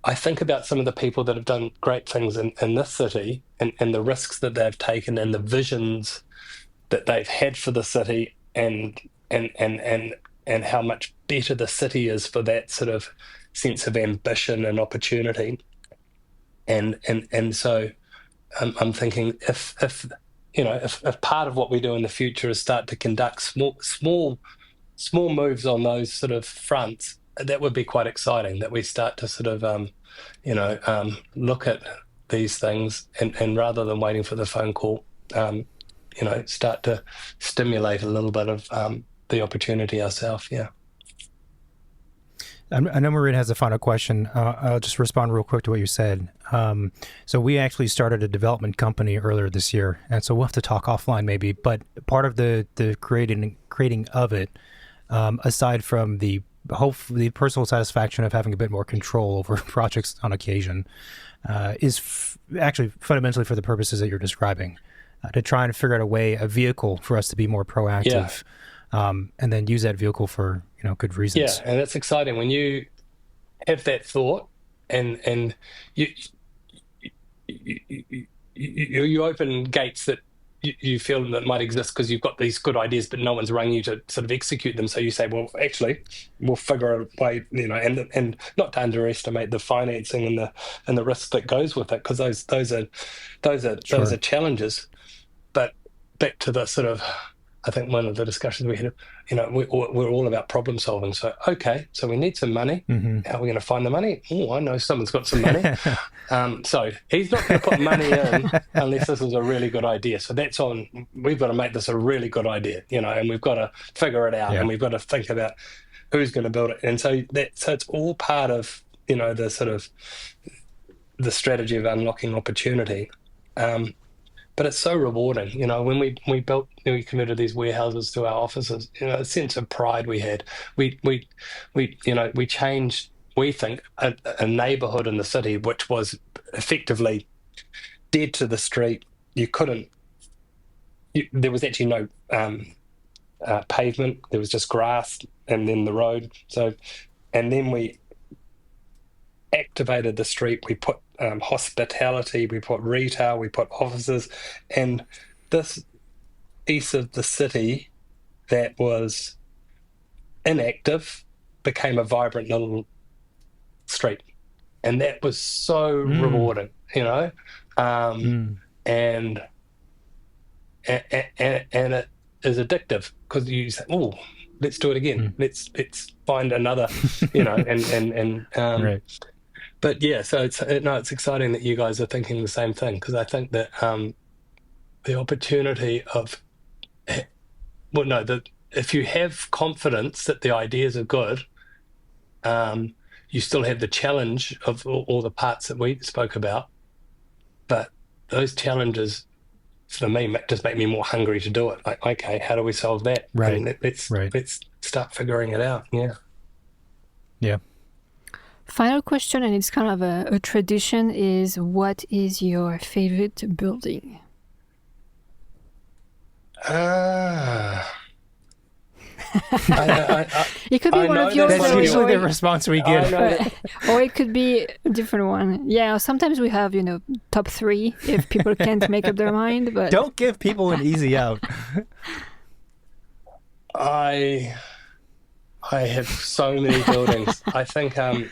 I think about some of the people that have done great things in this city and the risks that they've taken and the visions that they've had for the city and how much better the city is for that sort of sense of ambition and opportunity. And so I'm thinking if part of what we do in the future is start to conduct small moves on those sort of fronts, that would be quite exciting, that we start to sort of look at these things and rather than waiting for the phone call, start to stimulate a little bit of the opportunity ourselves. Yeah. I know Maureen has a final question. I'll just respond real quick to what you said. So we actually started a development company earlier this year, and so we'll have to talk offline maybe. But part of the creating of it, aside from the personal satisfaction of having a bit more control over projects on occasion, is actually fundamentally for the purposes that you're describing, to try and figure out a vehicle for us to be more proactive. Yeah. And then use that vehicle for good reasons. Yeah, and it's exciting when you have that thought, and you open gates that you feel that might exist because you've got these good ideas, but no one's rung you to sort of execute them. So you say, well, actually, we'll figure a way, and not to underestimate the financing and the risk that goes with it, because those are challenges. But back to the sort of, I think one of the discussions we had, we're all about problem solving. So, okay, so we need some money. Mm-hmm. How are we going to find the money? Oh, I know someone's got some money. So he's not going to put money in unless this is a really good idea. So that's on, we've got to make this a really good idea, and we've got to figure it out, and we've got to think about who's going to build it. And so it's all part of, the sort of the strategy of unlocking opportunity. But it's so rewarding, when we converted these warehouses to our offices, a sense of pride we had. We changed, we think, a neighborhood in the city, which was effectively dead to the street. There was actually no pavement. There was just grass and then the road. And then we activated the street. We put hospitality, we put retail, we put offices, and this piece of the city that was inactive became a vibrant little street, and that was so rewarding, and it is addictive because you say, "Oh, let's do it again. Let's find another," right. But yeah, so it's exciting that you guys are thinking the same thing, because I think that the opportunity of, if you have confidence that the ideas are good, you still have the challenge of all the parts that we spoke about, but those challenges for me, just make me more hungry to do it. Like, okay, how do we solve that? Right. And let's start figuring it out. Yeah. Yeah. Final question, and it's kind of a tradition, is what is your favorite building? It could be one of yours. That's usually the response we get. Or it could be a different one. Yeah, sometimes we have, top 3 if people can't make up their mind. But don't give people an easy out. I have so many buildings. I think I'm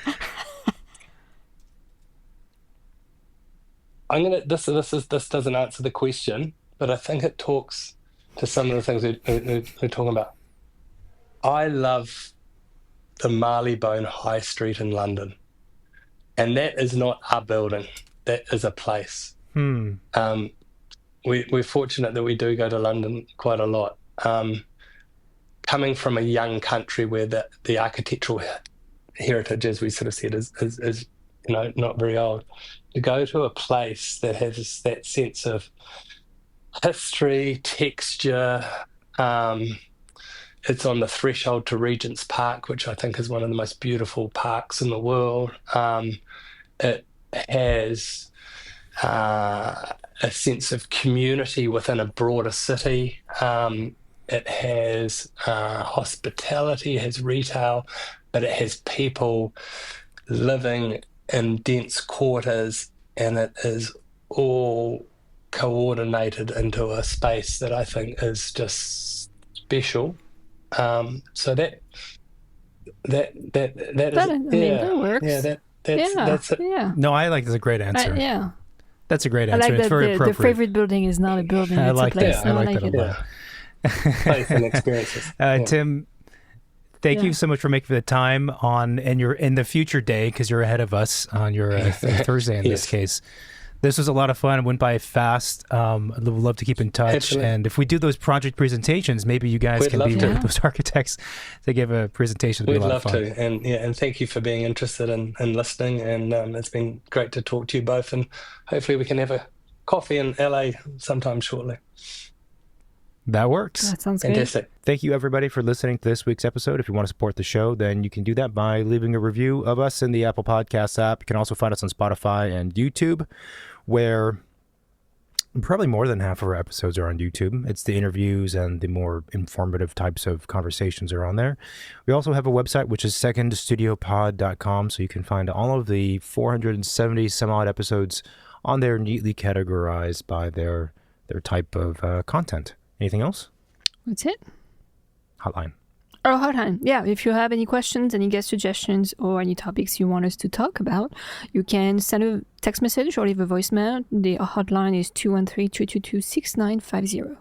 gonna. This doesn't answer the question, but I think it talks to some of the things we're talking about. I love the Marylebone High Street in London, and that is not a building. That is a place. We're fortunate that we do go to London quite a lot. Coming from a young country where the architectural heritage, as we sort of said, is not very old, to go to a place that has that sense of history, texture. It's on the threshold to Regent's Park, which I think is one of the most beautiful parks in the world. It has a sense of community within a broader city. It has hospitality, it has retail, but it has people living in dense quarters, and it is all coordinated into a space that I think is just special. So that works. Yeah, that's it. Yeah. No, I like. That's a great answer. Yeah. That's a great answer. I like it's that very appropriate. The favorite building is not a building. I it's like a place. that. I like that a lot. Place and experiences. Tim, thank you so much for making the time in the future day, because you're ahead of us on your Thursday in this case. This was a lot of fun. It went by fast. I'd love to keep in touch. Absolutely. And if we do those project presentations, maybe you guys can be those architects to give a presentation. We'd love to. And thank you for being interested in listening. And it's been great to talk to you both. And hopefully we can have a coffee in LA sometime shortly. That works. That sounds fantastic. Good. Thank you, everybody, for listening to this week's episode. If you want to support the show, then you can do that by leaving a review of us in the Apple Podcasts app. You can also find us on Spotify and YouTube, where probably more than half of our episodes are on YouTube. It's the interviews and the more informative types of conversations are on there. We also have a website, which is secondstudiopod.com, so you can find all of the 470 some odd episodes on there, neatly categorized by their type of content. Anything else? That's it. Hotline. Oh, hotline. Yeah, if you have any questions, any guest suggestions, or any topics you want us to talk about, you can send a text message or leave a voicemail. The hotline is 213-222-6950.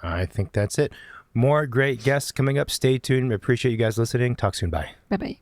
I think that's it. More great guests coming up. Stay tuned. We appreciate you guys listening. Talk soon. Bye. Bye-bye.